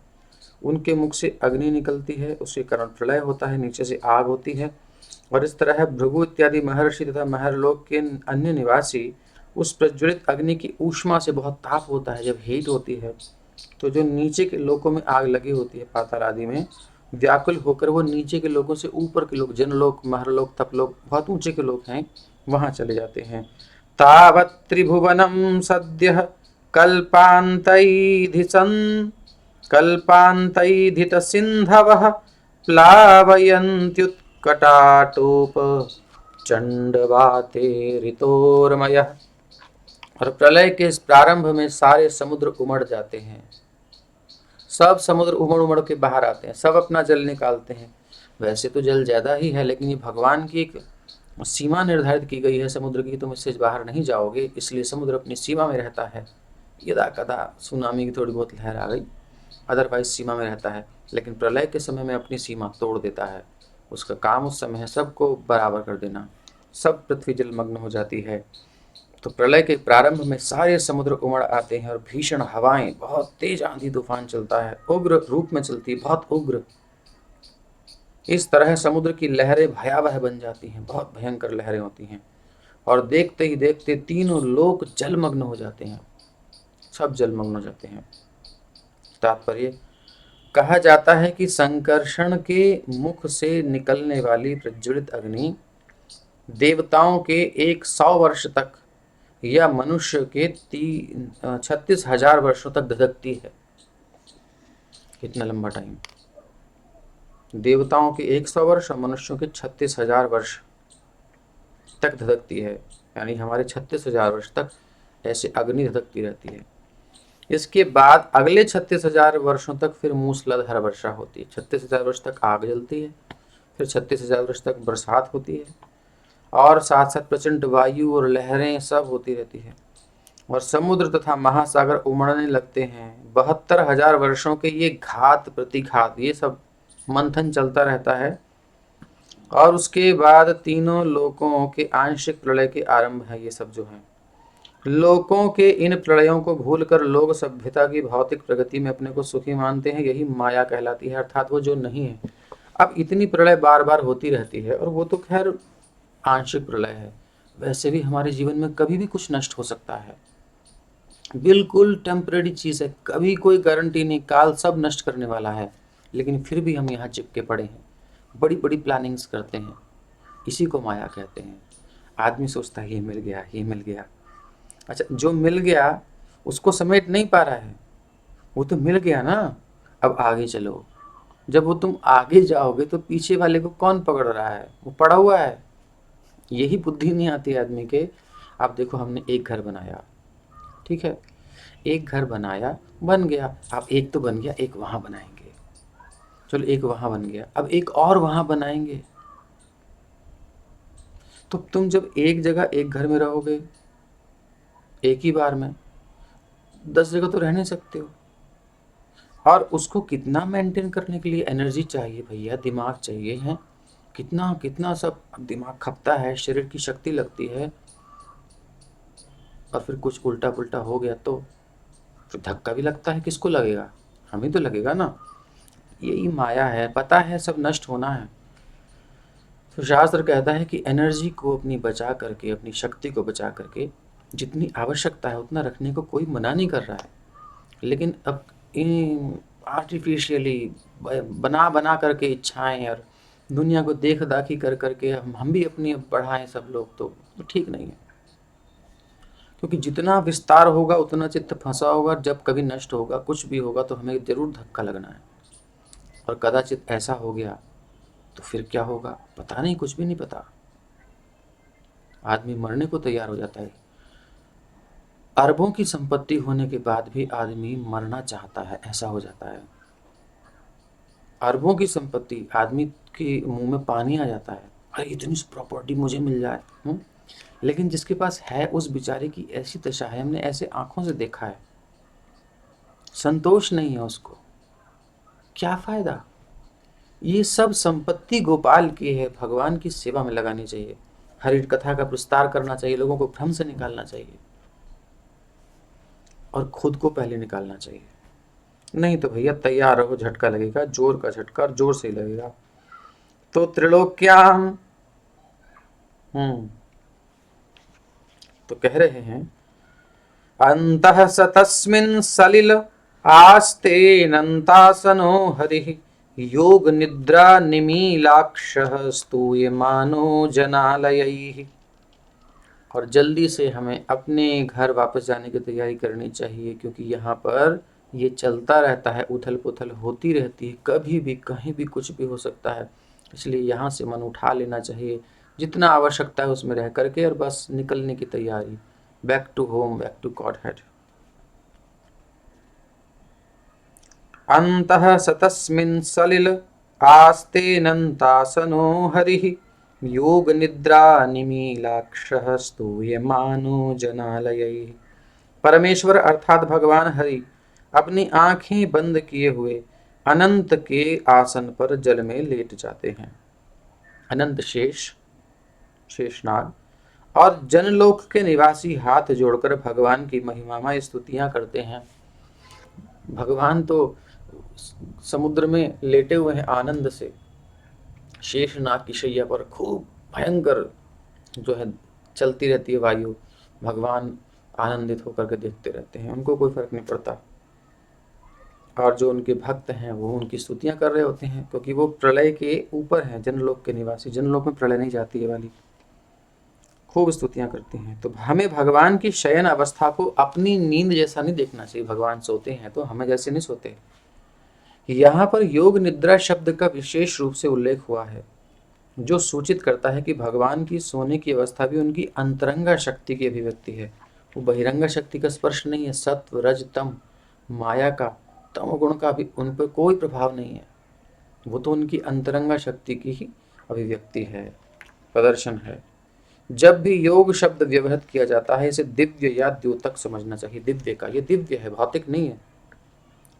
उनके मुख से अग्नि निकलती है, उसके कारण प्रलय होता है, नीचे से आग होती है। और इस तरह भृगु इत्यादि महर्षि तथा महर्लोक के अन्य निवासी उस प्रज्वलित अग्नि की ऊष्मा से, बहुत ताप होता है जब हीट होती है, तो जो नीचे के लोकों में आग लगी होती है पाताल आदि में, व्याकुल होकर वो नीचे के लोगों से ऊपर के लोग, जनलोक, महरलोक, तपलोक, बहुत ऊंचे के लोग हैं, वहां चले जाते हैं। तावत् त्रिभुवनम सद्यः कल्पान्तैधित सिन्धवः प्लावयन्त्युत्कटाटोप चंडवाते ऋतोर्मयः। और प्रलय के इस प्रारंभ में सारे समुद्र उमड़ जाते हैं, सब समुद्र उमड़ उमड़ के बाहर आते हैं, सब अपना जल निकालते हैं। वैसे तो जल ज्यादा ही है, लेकिन ये भगवान की एक सीमा निर्धारित की गई है समुद्र की, तुम इससे बाहर नहीं जाओगे, इसलिए समुद्र अपनी सीमा में रहता है। यदा कदा सुनामी की थोड़ी बहुत लहर आ गई, अदरवाइज सीमा में रहता है, लेकिन प्रलय के समय में अपनी सीमा तोड़ देता है। उसका काम उस समय है सबको बराबर कर देना, सब पृथ्वी जलमग्न हो जाती है। तो प्रलय के प्रारंभ में सारे समुद्र उमड़ आते हैं और भीषण हवाएं, बहुत तेज आंधी तूफान चलता है, उग्र रूप में चलती है, बहुत उग्र। इस तरह समुद्र की लहरें भयावह बन जाती हैं, बहुत भयंकर लहरें होती हैं, और देखते ही देखते तीनों लोक जलमग्न हो जाते हैं, सब जलमग्न हो जाते हैं। तात्पर्य, कहा जाता है कि संकर्षण के मुख से निकलने वाली प्रज्वलित अग्नि देवताओं के 100 वर्ष तक या मनुष्य के 36,000 वर्षों तक धधकती है। कितना लंबा टाइम, देवताओं के 100 वर्ष और मनुष्यों के 36,000 वर्ष तक धधकती है, यानी हमारे 36,000 वर्ष तक ऐसे अग्नि धधकती रहती है। इसके बाद अगले 36,000 वर्षों तक फिर मूसलाधार वर्षा होती है, 36,000 वर्ष तक आग जलती है, फिर 36,000 वर्ष तक बरसात होती है, और साथ साथ प्रचंड वायु और लहरें सब होती रहती है, और समुद्र तथा महासागर उमड़ने लगते हैं। 72,000 वर्षों के ये घात प्रतिघात, ये सब मंथन चलता रहता है, और उसके बाद तीनों लोकों के आंशिक प्रलय के आरंभ है। ये सब जो है, लोकों के इन प्रलयों को भूलकर लोग सभ्यता की भौतिक प्रगति में अपने को सुखी मानते हैं, यही माया कहलाती है, अर्थात वो जो नहीं है। अब इतनी प्रलय बार बार होती रहती है, और वो तो खैर आंशिक प्रलय है, वैसे भी हमारे जीवन में कभी भी कुछ नष्ट हो सकता है, बिल्कुल टेम्परेरी चीज़ है, कभी कोई गारंटी नहीं, काल सब नष्ट करने वाला है, लेकिन फिर भी हम यहाँ चिपके पड़े हैं, बड़ी बड़ी प्लानिंग्स करते हैं, इसी को माया कहते हैं। आदमी सोचता है ये मिल गया, ये मिल गया, अच्छा जो मिल गया उसको समेट नहीं पा रहा है, वो तो मिल गया ना, अब आगे चलो। जब वो तुम आगे जाओगे तो पीछे वाले को कौन पकड़ रहा है, वो पड़ा हुआ है। यही बुद्धि नहीं आती आदमी के। आप देखो, हमने एक घर बनाया, ठीक है, एक घर बनाया, बन गया, अब एक तो बन गया, एक वहाँ बनाएंगे, चलो एक वहाँ बन गया, अब एक और वहाँ बनाएंगे। तो तुम जब एक जगह एक घर में रहोगे एक ही बार में, 10 जगह तो रह नहीं सकते हो। और उसको कितना मेंटेन करने के लिए एनर्जी चाहिए भैया, दिमाग चाहिए है, कितना कितना सब दिमाग खपता है, शरीर की शक्ति लगती है। और फिर कुछ उल्टा पुल्टा हो गया तो फिर धक्का भी लगता है, किसको लगेगा? हमें तो लगेगा ना। यही माया है, पता है सब नष्ट होना है। तो शास्त्र कहता है कि एनर्जी को अपनी बचा करके, अपनी शक्ति को बचा करके जितनी आवश्यकता है उतना रखने को कोई मना नहीं कर रहा है। लेकिन अब आर्टिफिशियली बना बना करके इच्छाएं और दुनिया को देख दाखी कर करके हम भी अपनी बढ़ाएं सब लोग, तो ठीक नहीं है। क्योंकि जितना विस्तार होगा उतना चित्त फंसा होगा, जब कभी नष्ट होगा कुछ भी होगा तो हमें जरूर धक्का लगना है। और कदाचित ऐसा हो गया तो फिर क्या होगा पता नहीं, कुछ भी नहीं पता। आदमी मरने को तैयार हो जाता है। अरबों की संपत्ति होने के बाद भी आदमी मरना चाहता है, ऐसा हो जाता है। अरबों की संपत्ति, आदमी के मुंह में पानी आ जाता है, अरे इतनी प्रॉपर्टी मुझे मिल जाए। लेकिन जिसके पास है उस बेचारे की ऐसी दशा है, हमने ऐसे आंखों से देखा है, संतोष नहीं है उसको, क्या फायदा। ये सब संपत्ति गोपाल की है, भगवान की सेवा में लगानी चाहिए, हरि कथा का प्रस्तार करना चाहिए, लोगों को भ्रम से निकालना चाहिए और खुद को पहले निकालना चाहिए। नहीं तो भैया तैयार रहो, झटका लगेगा, जोर का झटका, जोर से ही लगेगा। तो त्रिलोक्याम, तो कह रहे हैं अंतः स तस्मिन् सलिल आस्ते नंतासनो हरि योग निद्रा निमीलाक्षः स्तूयमानो जनालयैः। और जल्दी से हमें अपने घर वापस जाने की तैयारी करनी चाहिए, क्योंकि यहाँ पर ये चलता रहता है, उथल पुथल होती रहती है, कभी भी कहीं भी कुछ भी हो सकता है। इसलिए यहाँ से मन उठा लेना चाहिए, जितना आवश्यकता है उसमें रह करके, और बस निकलने की तैयारी, back to home, back to godhead. अंतः सतस्मिन् सलिल आस्ते नंतासनो हरिः योग निद्रा निमीलाक्षः स्तूयमानो जनालयैः। परमेश्वर अर्थात भगवान हरि अपनी आंखें बंद किए हुए अनंत के आसन पर जल में लेट जाते हैं। अनंत शेषनाग और जनलोक के निवासी हाथ जोड़कर भगवान की महिमामय स्तुतियां करते हैं। भगवान तो समुद्र में लेटे हुए हैं आनंद से, शेषनाग की शैया पर खूब भयंकर जो है चलती रहती है वायु, भगवान आनंदित होकर के देखते रहते हैं, उनको कोई फर्क नहीं पड़ता। और जो उनके भक्त हैं वो उनकी स्तुतियां कर रहे होते हैं, क्योंकि वो प्रलय के ऊपर हैं, जनलोक के निवासी, जनलोक में प्रलय नहीं जाती है वाली, खूब स्तुतियां करते हैं। तो हमें भगवान की शयन अवस्था को अपनी नींद जैसा नहीं देखना चाहिए। भगवान सोते हैं तो हमें जैसे नहीं सोते। यहाँ पर योग निद्रा शब्द का विशेष रूप से उल्लेख हुआ है, जो सूचित करता है कि भगवान की सोने की अवस्था भी उनकी अंतरंगा शक्ति की अभिव्यक्ति है। वो बहिरंगा शक्ति का स्पर्श नहीं है, सत्व रज तम माया का, तमोगुण का भी उन पर कोई प्रभाव नहीं है। वो तो उनकी अंतरंगा शक्ति की ही अभिव्यक्ति है, प्रदर्शन है। जब भी योग शब्द व्यवहित किया जाता है इसे दिव्य या द्योतक समझना चाहिए। दिव्य का, ये दिव्य है, भौतिक नहीं है।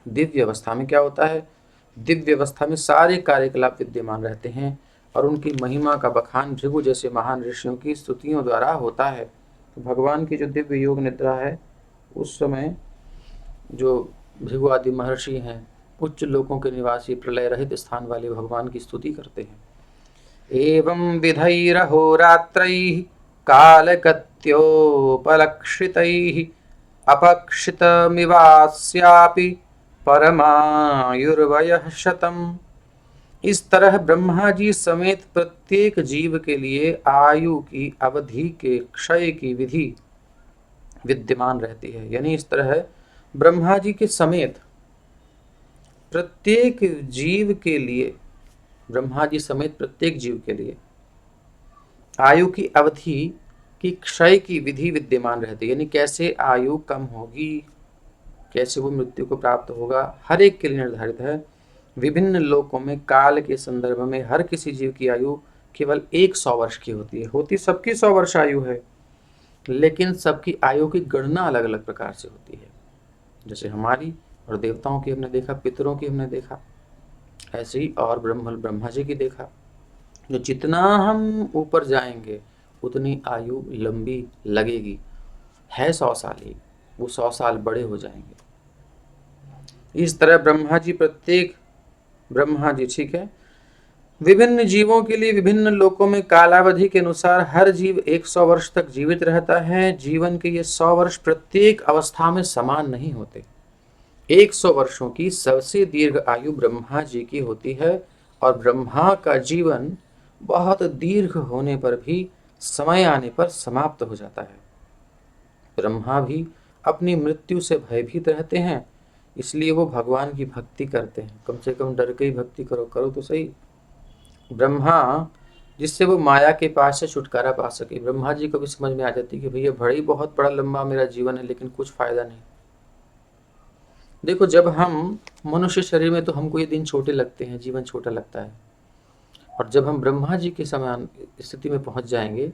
दिव्य अवस्था में क्या होता है, दिव्य अवस्था में सारे कार्यकलाप विद्यमान रहते हैं और उनकी महिमा का बखान भृगु जैसे महान ऋषियों की स्तुतियों द्वारा होता है। तो भगवान की जो दिव्य योग निद्रा है, उस समय जो भृगु आदि महर्षि हैं, उच्च लोकों के निवासी प्रलय रहित स्थान वाले भगवान की स्तुति करते हैं। एवं विधैरहोरात्रैः कालगत्योपलक्षितैः अपक्षितमिवास्यापि परमायुर्वयः शतम्। इस तरह ब्रह्मा जी समेत प्रत्येक जीव के लिए आयु की अवधि के क्षय की विधि विद्यमान रहती है। यानी इस तरह ब्रह्मा जी के समेत प्रत्येक जीव के लिए, ब्रह्मा जी समेत प्रत्येक जीव के लिए आयु की अवधि कि क्षय की विधि विद्यमान रहती है, यानी कैसे आयु कम होगी, कैसे वो मृत्यु को प्राप्त होगा, हर एक के लिए निर्धारित है। विभिन्न लोकों में काल के संदर्भ में हर किसी जीव की आयु केवल 100 वर्ष की होती है। होती सबकी 100 वर्ष आयु है, लेकिन सबकी आयु की गणना अलग अलग प्रकार से होती है। जैसे हमारी और देवताओं की हमने देखा, पितरों की हमने देखा, ऐसे ही और ब्रह्मा जी की देखा। जो जितना हम ऊपर जाएंगे उतनी आयु लंबी लगेगी। है 100 साल ही, वो 100 साल बड़े हो जाएंगे। इस तरह ब्रह्मा जी ठीक है, विभिन्न जीवों के लिए विभिन्न लोकों में कालावधि के अनुसार हर जीव 100 वर्ष तक जीवित रहता है। जीवन के ये 100 वर्ष प्रत्येक अवस्था में समान नहीं होते। 100 वर्षों की सबसे दीर्घ आयु ब्रह्मा जी की होती है, और ब्रह्मा का जीवन बहुत दीर्घ होने पर भी समय आने पर समाप्त हो जाता है। ब्रह्मा भी अपनी मृत्यु से भयभीत रहते हैं, इसलिए वो भगवान की भक्ति करते हैं। कम से कम डर के ही भक्ति करो तो सही। ब्रह्मा, जिससे वो माया के पास से छुटकारा पा सके। ब्रह्मा जी को भी समझ में आ जाती है कि भैया बड़ा ही बहुत बड़ा लंबा मेरा जीवन है, लेकिन कुछ फायदा नहीं। देखो, जब हम मनुष्य शरीर में तो हमको ये दिन छोटे लगते हैं, जीवन छोटा लगता है, और जब हम ब्रह्मा जी के समान स्थिति में पहुंच जाएंगे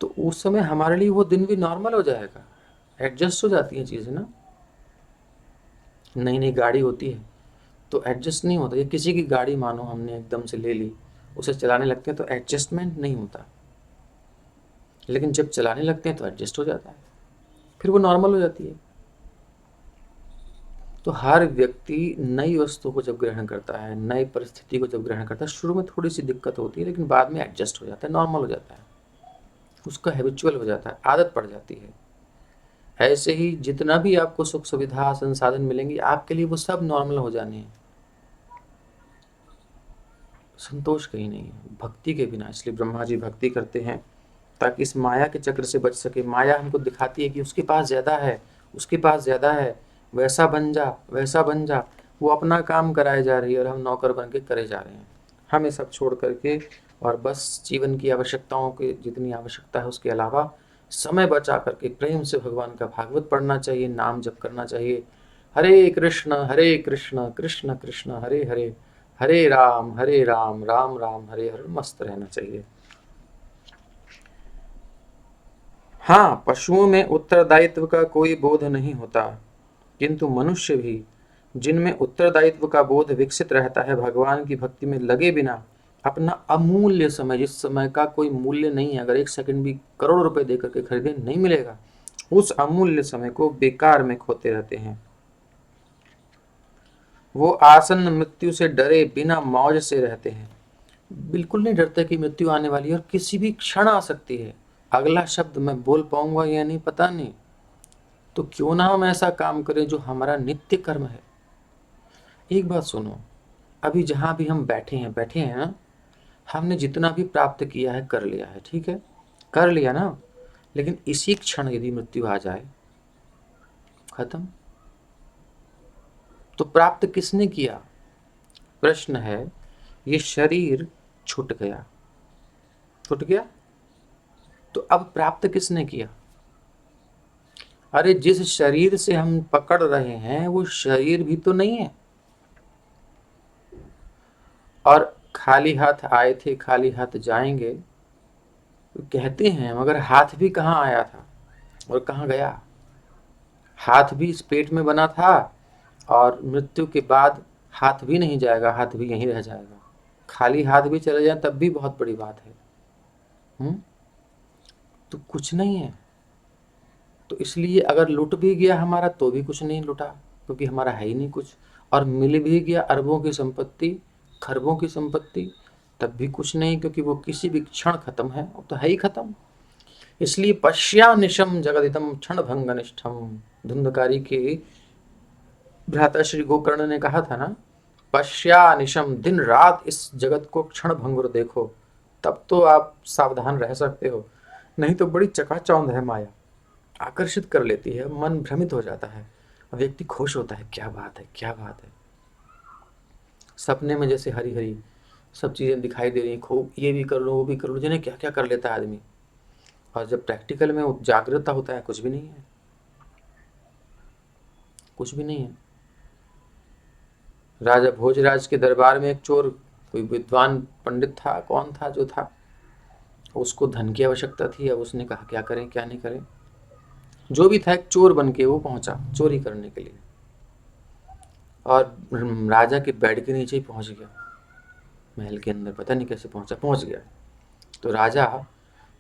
तो उस समय हमारे लिए वो दिन भी नॉर्मल हो जाएगा। एडजस्ट हो जाती हैं चीज़ें ना। नई नई गाड़ी होती है तो एडजस्ट नहीं होता। ये किसी की गाड़ी मानो हमने एकदम से ले ली, उसे चलाने लगते हैं तो एडजस्टमेंट नहीं होता, लेकिन जब चलाने लगते हैं तो एडजस्ट हो जाता है, फिर वो नॉर्मल हो जाती है। तो हर व्यक्ति नई वस्तु को जब ग्रहण करता है, नई परिस्थिति को जब ग्रहण करता है, शुरू में थोड़ी सी दिक्कत होती है, लेकिन बाद में एडजस्ट हो जाता है, नॉर्मल हो जाता है, उसका हैबिचुअल हो जाता है, आदत पड़ जाती है। ऐसे ही जितना भी आपको सुख सुविधा संसाधन मिलेंगे, आपके लिए वो सब नॉर्मल हो जाने हैं। संतोष कहीं नहीं है भक्ति के बिना। इसलिए ब्रह्मा जी भक्ति करते हैं ताकि इस माया के चक्र से बच सके। माया हमको दिखाती है कि उसके पास ज़्यादा है, उसके पास ज़्यादा है, वैसा बन जा, वैसा बन जा। वो अपना काम कराए जा रही है और हम नौकर बन के करे जा रहे हैं। हमें सब छोड़ करके और बस जीवन की आवश्यकताओं के जितनी आवश्यकता है उसके अलावा समय बचा करके प्रेम से भगवान का भागवत पढ़ना चाहिए, नाम जप करना चाहिए। हरे कृष्ण कृष्ण कृष्ण हरे हरे, हरे राम राम राम हरे हरे, मस्त रहना चाहिए। हाँ, पशुओं में उत्तरदायित्व का कोई बोध नहीं होता, किंतु मनुष्य भी, जिनमें उत्तरदायित्व का बोध विकसित रहता है, भगवान की भक्ति में लगे बिना अपना अमूल्य समय, जिस समय का कोई मूल्य नहीं है, अगर 1 सेकंड भी करोड़ रुपए देकर के खरीदे नहीं मिलेगा, उस अमूल्य समय को बेकार में खोते रहते हैं। वो आसन्न मृत्यु से डरे बिना मौज से रहते हैं। बिल्कुल नहीं डरते कि मृत्यु आने वाली है और किसी भी क्षण आ सकती है। अगला शब्द मैं बोल पाऊंगा या नहीं पता नहीं, तो क्यों ना हम ऐसा काम करें जो हमारा नित्य कर्म है। एक बात सुनो, अभी जहां भी हम बैठे हैं ना, हमने जितना भी प्राप्त किया है कर लिया है, ठीक है, कर लिया ना। लेकिन इसी क्षण यदि मृत्यु आ जाए, खत्म। तो प्राप्त किसने किया? प्रश्न है, ये शरीर छूट गया, छूट गया, तो अब प्राप्त किसने किया? अरे जिस शरीर से हम पकड़ रहे हैं वो शरीर भी तो नहीं है। और खाली हाथ आए थे खाली हाथ जाएंगे तो कहते हैं, मगर हाथ भी कहाँ आया था और कहाँ गया? हाथ भी इस पेट में बना था, और मृत्यु के बाद हाथ भी नहीं जाएगा, हाथ भी यहीं रह जाएगा। खाली हाथ भी चले जाए तब भी बहुत बड़ी बात है। तो कुछ नहीं है। तो इसलिए अगर लुट भी गया हमारा तो भी कुछ नहीं लुटा, क्योंकि हमारा है ही नहीं कुछ। और मिल भी गया अरबों की संपत्ति, खरबों की संपत्ति, तब भी कुछ नहीं, क्योंकि वो किसी भी क्षण खत्म है, वो तो है ही खत्म। इसलिए पश्यानिशम जगदिदम क्षण भंग निष्ठम, धुंधकारी के भ्राता श्री गोकर्ण ने कहा था ना, पश्यानिशम, दिन रात इस जगत को क्षण भंगुर देखो, तब तो आप सावधान रह सकते हो, नहीं तो बड़ी चकाचौंध है माया, आकर्षित कर लेती है, मन भ्रमित हो जाता है, व्यक्ति खुश होता है, क्या बात है क्या बात है। सपने में जैसे हरी हरी सब चीज़ें दिखाई दे रही हैं, खूब ये भी कर लो वो भी कर लो, जिन्हें क्या क्या कर लेता है आदमी। और जब प्रैक्टिकल में जागृता होता है, कुछ भी नहीं है, कुछ भी नहीं है। राजा भोजराज के दरबार में एक चोर, कोई विद्वान पंडित था, कौन था जो था, उसको धन की आवश्यकता थी। अब उसने कहा क्या करें क्या नहीं करें, जो भी था एक चोर बन के वो पहुंचा चोरी करने के लिए, और राजा के बेड के नीचे ही पहुंच गया, महल के अंदर पता नहीं कैसे पहुंचा, पहुंच गया। तो राजा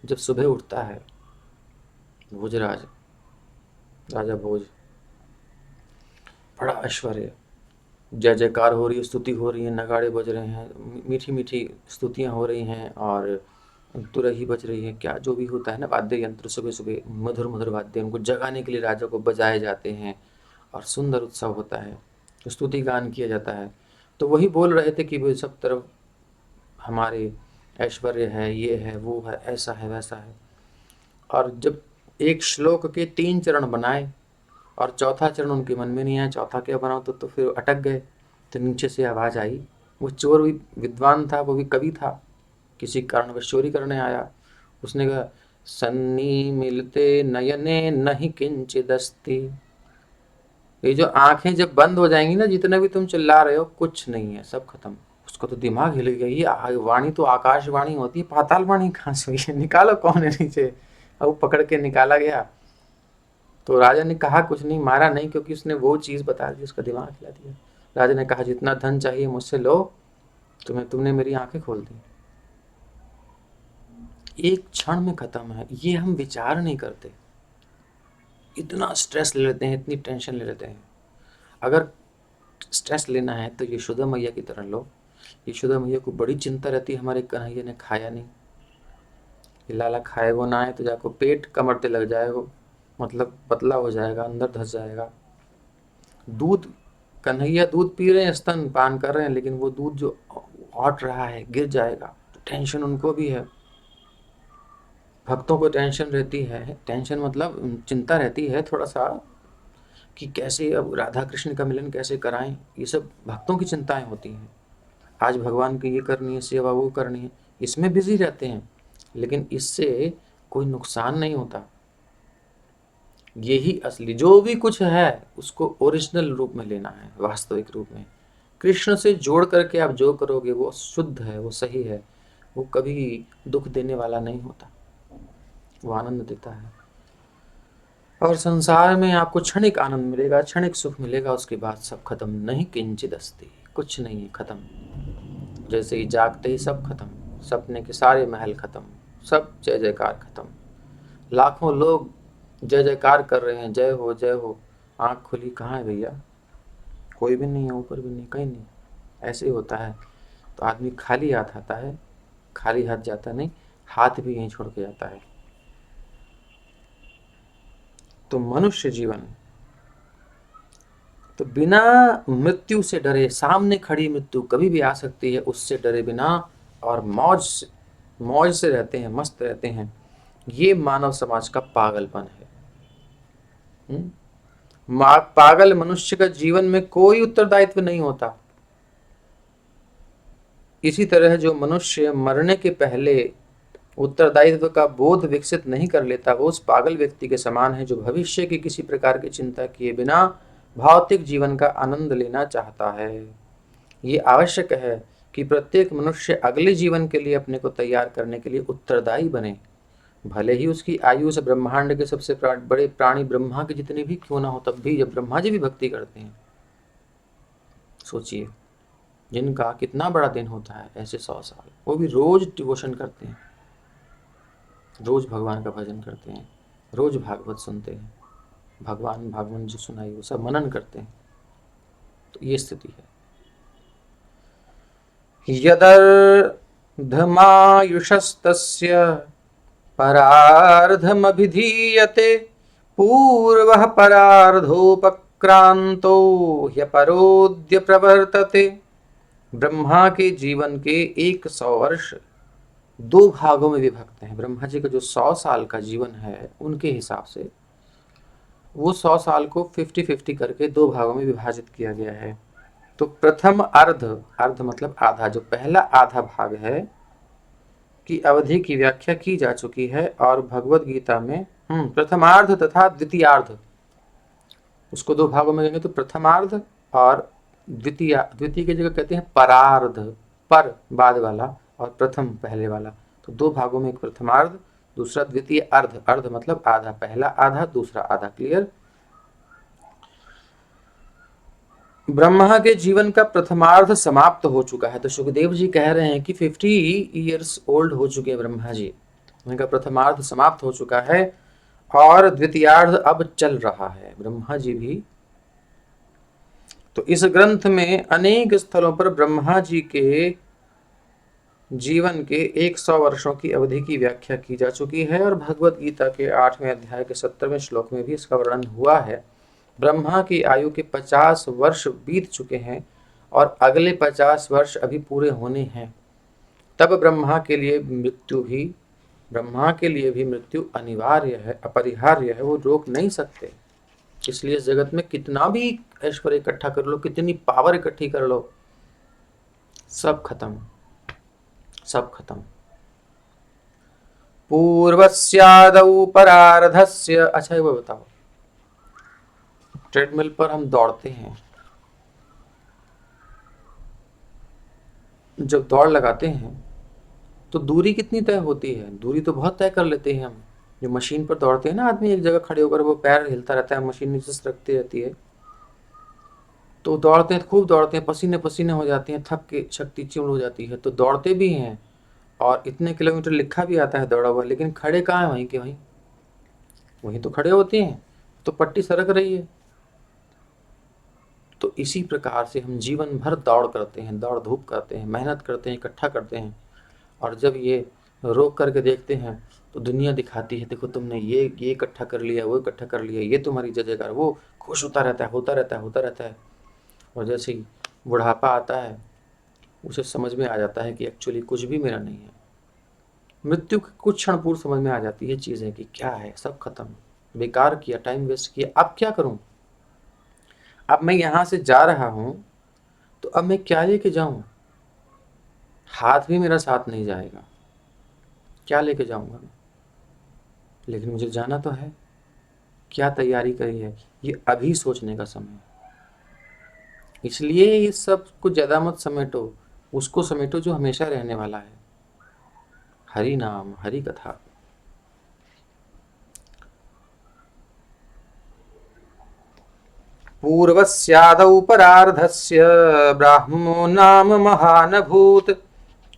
जब सुबह उठता है, भोजराज, राजा भोज, बड़ा ऐश्वर्य, जय जयकार हो रही है, स्तुति हो रही है, नगाड़े बज रहे हैं, मीठी मीठी स्तुतियाँ हो रही हैं, और तुरही बज रही है, क्या जो भी होता है ना, वाद्य यंत्र सुबह सुबह मधुर मधुर वाद्य उनको जगाने के लिए राजा को बजाए जाते हैं, और सुंदर उत्सव होता है, स्तुति गान किया जाता है। तो वही बोल रहे थे कि भाई सब तरफ हमारे ऐश्वर्य है, ये है वो है, ऐसा है वैसा है। और जब एक श्लोक के 3 चरण बनाए और चौथा चरण उनके मन में नहीं आया, चौथा क्या बनाओ, तो फिर अटक गए। तो नीचे से आवाज़ आई, वो चोर भी विद्वान था, वो भी कवि था, किसी कारणवश चोरी करने आया। उसने कहा, सन्नी मिलते नयने नहीं किंचिदस्ति। ये जो आंखें जब बंद हो जाएंगी ना, जितना भी तुम चिल्ला रहे हो कुछ नहीं है, सब खत्म। उसका तो दिमाग हिल गया, ये वाणी तो आकाशवाणी होती है, पाताल वाणी कहाँ से हुई है, निकालो कौन है नीचे। अब वो पकड़ के निकाला गया। तो राजा ने कहा कुछ नहीं, मारा नहीं, क्योंकि उसने वो चीज़ बता दी, उसका दिमाग हिला दिया। राजा ने कहा जितना धन चाहिए मुझसे लो, तुमने मेरी आंखें खोल दी। एक क्षण में खत्म है, ये हम विचार नहीं करते। इतना स्ट्रेस ले लेते हैं, इतनी टेंशन ले लेते हैं। अगर स्ट्रेस लेना है तो यशोदा मैया की तरह लो। यशोदा मैया को बड़ी चिंता रहती है, हमारे कन्हैया ने खाया नहीं, ये लाला खाए वो ना है तो जाको पेट कमरते लग जाएगा, मतलब पतला हो जाएगा, अंदर धस जाएगा। दूध, कन्हैया दूध पी रहे हैं, स्तन पान कर रहे हैं, लेकिन वो दूध जो हट रहा है गिर जाएगा, तो टेंशन उनको भी है। भक्तों को टेंशन रहती है, टेंशन मतलब चिंता रहती है थोड़ा सा, कि कैसे अब राधा कृष्ण का मिलन कैसे कराएं, ये सब भक्तों की चिंताएं होती हैं। आज भगवान की ये करनी है सेवा, वो करनी है, इसमें बिजी रहते हैं, लेकिन इससे कोई नुकसान नहीं होता। यही असली जो भी कुछ है उसको ओरिजिनल रूप में लेना है, वास्तविक रूप में कृष्ण से जोड़ करके आप जो करोगे वो शुद्ध है, वो सही है, वो कभी दुख देने वाला नहीं होता, वो आनंद देता है। और संसार में आपको क्षणिक आनंद मिलेगा, क्षणिक सुख मिलेगा, उसके बाद सब खत्म, नहीं किंचित अस्ति, कुछ नहीं है, खत्म। जैसे ही जागते ही सब खत्म, सपने के सारे महल खत्म, सब जय जयकार खत्म। लाखों लोग जय जयकार कर रहे हैं, जय हो जय हो, आँख खुली, कहाँ है भैया, कोई भी नहीं है, ऊपर भी नहीं, कहीं नहीं। ऐसे ही होता है। तो आदमी खाली हाथ आता है, खाली हाथ जाता नहीं, हाथ भी यहीं छोड़ के जाता है। तो मनुष्य जीवन तो बिना मृत्यु से डरे, सामने खड़ी मृत्यु कभी भी आ सकती है, उससे डरे बिना और मौज से रहते हैं, मस्त रहते हैं। ये मानव समाज का पागलपन है। पागल मनुष्य का जीवन में कोई उत्तरदायित्व नहीं होता। इसी तरह जो मनुष्य मरने के पहले उत्तरदायित्व का बोध विकसित नहीं कर लेता, वो उस पागल व्यक्ति के समान है जो भविष्य की किसी प्रकार की चिंता किए बिना भौतिक जीवन का आनंद लेना चाहता है। ये आवश्यक है कि प्रत्येक मनुष्य अगले जीवन के लिए अपने को तैयार करने के लिए उत्तरदायी बने, भले ही उसकी आयु से ब्रह्मांड के सबसे बड़े प्राणी ब्रह्मा के जितने भी क्यों ना हो, तब भी जब ब्रह्मा जी भी भक्ति करते हैं, सोचिए जिनका कितना बड़ा दिन होता है, ऐसे 100 साल, वो भी रोज डिवोशन करते हैं, रोज भगवान का भजन करते हैं, रोज भागवत सुनते हैं, भगवान जो सुनाई वो सब मनन करते हैं। तो ये स्थिति है। यदर्धमायुषस्तस्य परार्धमभिधीयते पूर्वः परार्धोपक्रांतो ह्यपरोद्य प्रवर्तते। ब्रह्मा के जीवन के 100 वर्ष 2 भागों में विभक्त हैं। ब्रह्मा जी का जो 100 साल का जीवन है, उनके हिसाब से वो 100 साल को 50-50 करके 2 भागों में विभाजित किया गया है। तो प्रथम अर्ध, अर्ध मतलब आधा, जो पहला आधा भाग है की अवधि की व्याख्या की जा चुकी है और भगवत गीता में प्रथमार्ध तथा द्वितीयार्ध, उसको दो भागों में कहेंगे तो प्रथमार्ध और द्वितीय, द्वितीय की जगह कहते हैं परार्ध, पर बाद वाला और प्रथम पहले वाला। तो दो भागों में, एक प्रथमार्ध दूसरा द्वितीय अर्ध, अर्ध मतलब आधा, पहला आधा दूसरा आधा। क्लियर? ब्रह्मा के जीवन का प्रथमार्ध समाप्त हो चुका है। तो सुखदेव जी कह रहे हैं कि 50 ईयर्स ओल्ड हो चुके हैं ब्रह्मा जी, उनका प्रथमार्ध समाप्त हो चुका है और द्वितीयार्ध अब चल रहा है ब्रह्मा जी भी। तो इस ग्रंथ में अनेक स्थलों पर ब्रह्मा जी के जीवन के 100 वर्षों की अवधि की व्याख्या की जा चुकी है और भगवत गीता के 8वें अध्याय के 17वें श्लोक में भी इसका वर्णन हुआ है। ब्रह्मा की आयु के 50 वर्ष बीत चुके हैं और अगले 50 वर्ष अभी पूरे होने हैं। तब ब्रह्मा के लिए भी मृत्यु अनिवार्य है, अपरिहार्य है, वो रोक नहीं सकते। इसलिए इस जगत में कितना भी ऐश्वर्य इकट्ठा कर लो, कितनी पावर इकट्ठी कर लो, सब खत्म, सब खत्म। पूर्वस्यादौ परार्धस्य, अच्छा ये वो बताओ, ट्रेडमिल पर हम दौड़ते हैं, जब दौड़ लगाते हैं तो दूरी कितनी तय होती है? दूरी तो बहुत तय कर लेते हैं हम। जो मशीन पर दौड़ते हैं ना आदमी, एक जगह खड़े होकर वो पैर हिलता रहता है, मशीन नीचे से रखती रहती है, तो दौड़ते हैं, खूब दौड़ते हैं, पसीने पसीने हो जाते हैं, थक के शक्ति चूर्ण हो जाती है, तो दौड़ते भी हैं और इतने किलोमीटर लिखा भी आता है दौड़ा हुआ, लेकिन खड़े कहाँ हैं? वहीं के वहीं, वहीं तो खड़े होते हैं, तो पट्टी सरक रही है। तो इसी प्रकार से हम जीवन भर दौड़ करते हैं, दौड़ धूप करते हैं, मेहनत करते हैं, इकट्ठा करते हैं, और जब ये रोक करके देखते हैं तो दुनिया दिखाती है, देखो तुमने ये इकट्ठा कर लिया, वो इकट्ठा कर लिया, ये तुम्हारी जगह, वो खुश होता रहता है, होता रहता है, होता रहता है। और जैसे ही बुढ़ापा आता है उसे समझ में आ जाता है कि एक्चुअली कुछ भी मेरा नहीं है। मृत्यु के कुछ क्षण पूर्व समझ में आ जाती है चीज़ें कि क्या है, सब खत्म, बेकार किया, टाइम वेस्ट किया, अब क्या करूं? अब मैं यहाँ से जा रहा हूं तो अब मैं क्या लेके जाऊं? हाथ भी मेरा साथ नहीं जाएगा, क्या लेके जाऊंगा मैं? लेकिन मुझे जाना तो है, क्या तैयारी करी है? ये अभी सोचने का समय है। इसलिए ये सब कुछ ज़्यादा मत समेटो, उसको समेटो जो हमेशा रहने वाला है, हरि नाम, हरि कथा। पूर्वस्यादौ परार्धस्य ब्राह्मो नाम महानभूत,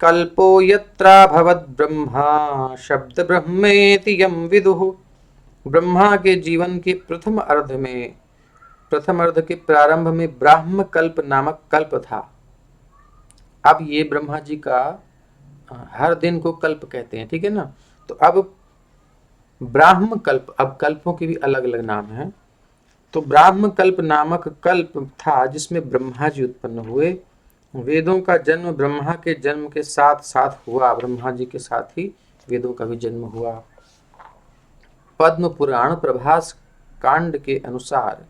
कल्पो यत्राभवद् ब्रह्मा शब्द ब्रह्मेति यम विदुः। ब्रह्मा के जीवन के प्रथम अर्ध के प्रारंभ में ब्राह्म कल्प नामक कल्प था। अब ये ब्रह्मा जी का हर दिन को कल्प कहते हैं, ठीक है ना? तो अब ब्राह्म कल्प, अब कल्पों के भी अलग अलग नाम हैं। तो ब्राह्म कल्प नामक कल्प था जिसमें ब्रह्मा जी उत्पन्न हुए। वेदों का जन्म ब्रह्मा के जन्म के साथ साथ हुआ, ब्रह्मा जी के साथ ही वेदों का भी जन्म हुआ। पद्म पुराण प्रभास कांड के अनुसार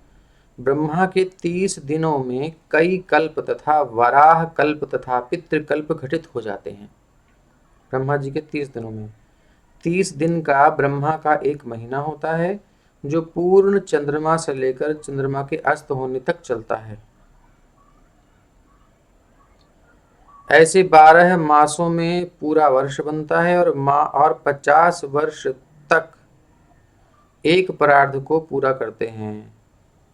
ब्रह्मा के 30 दिनों में कई कल्प तथा वराह कल्प तथा पितृकल्प घटित हो जाते हैं। ब्रह्मा जी के 30 दिनों में, 30 दिन का ब्रह्मा का एक महीना होता है जो पूर्ण चंद्रमा से लेकर चंद्रमा के अस्त होने तक चलता है। ऐसे 12 मासों में पूरा वर्ष बनता है और 50 वर्ष तक एक परार्ध को पूरा करते हैं।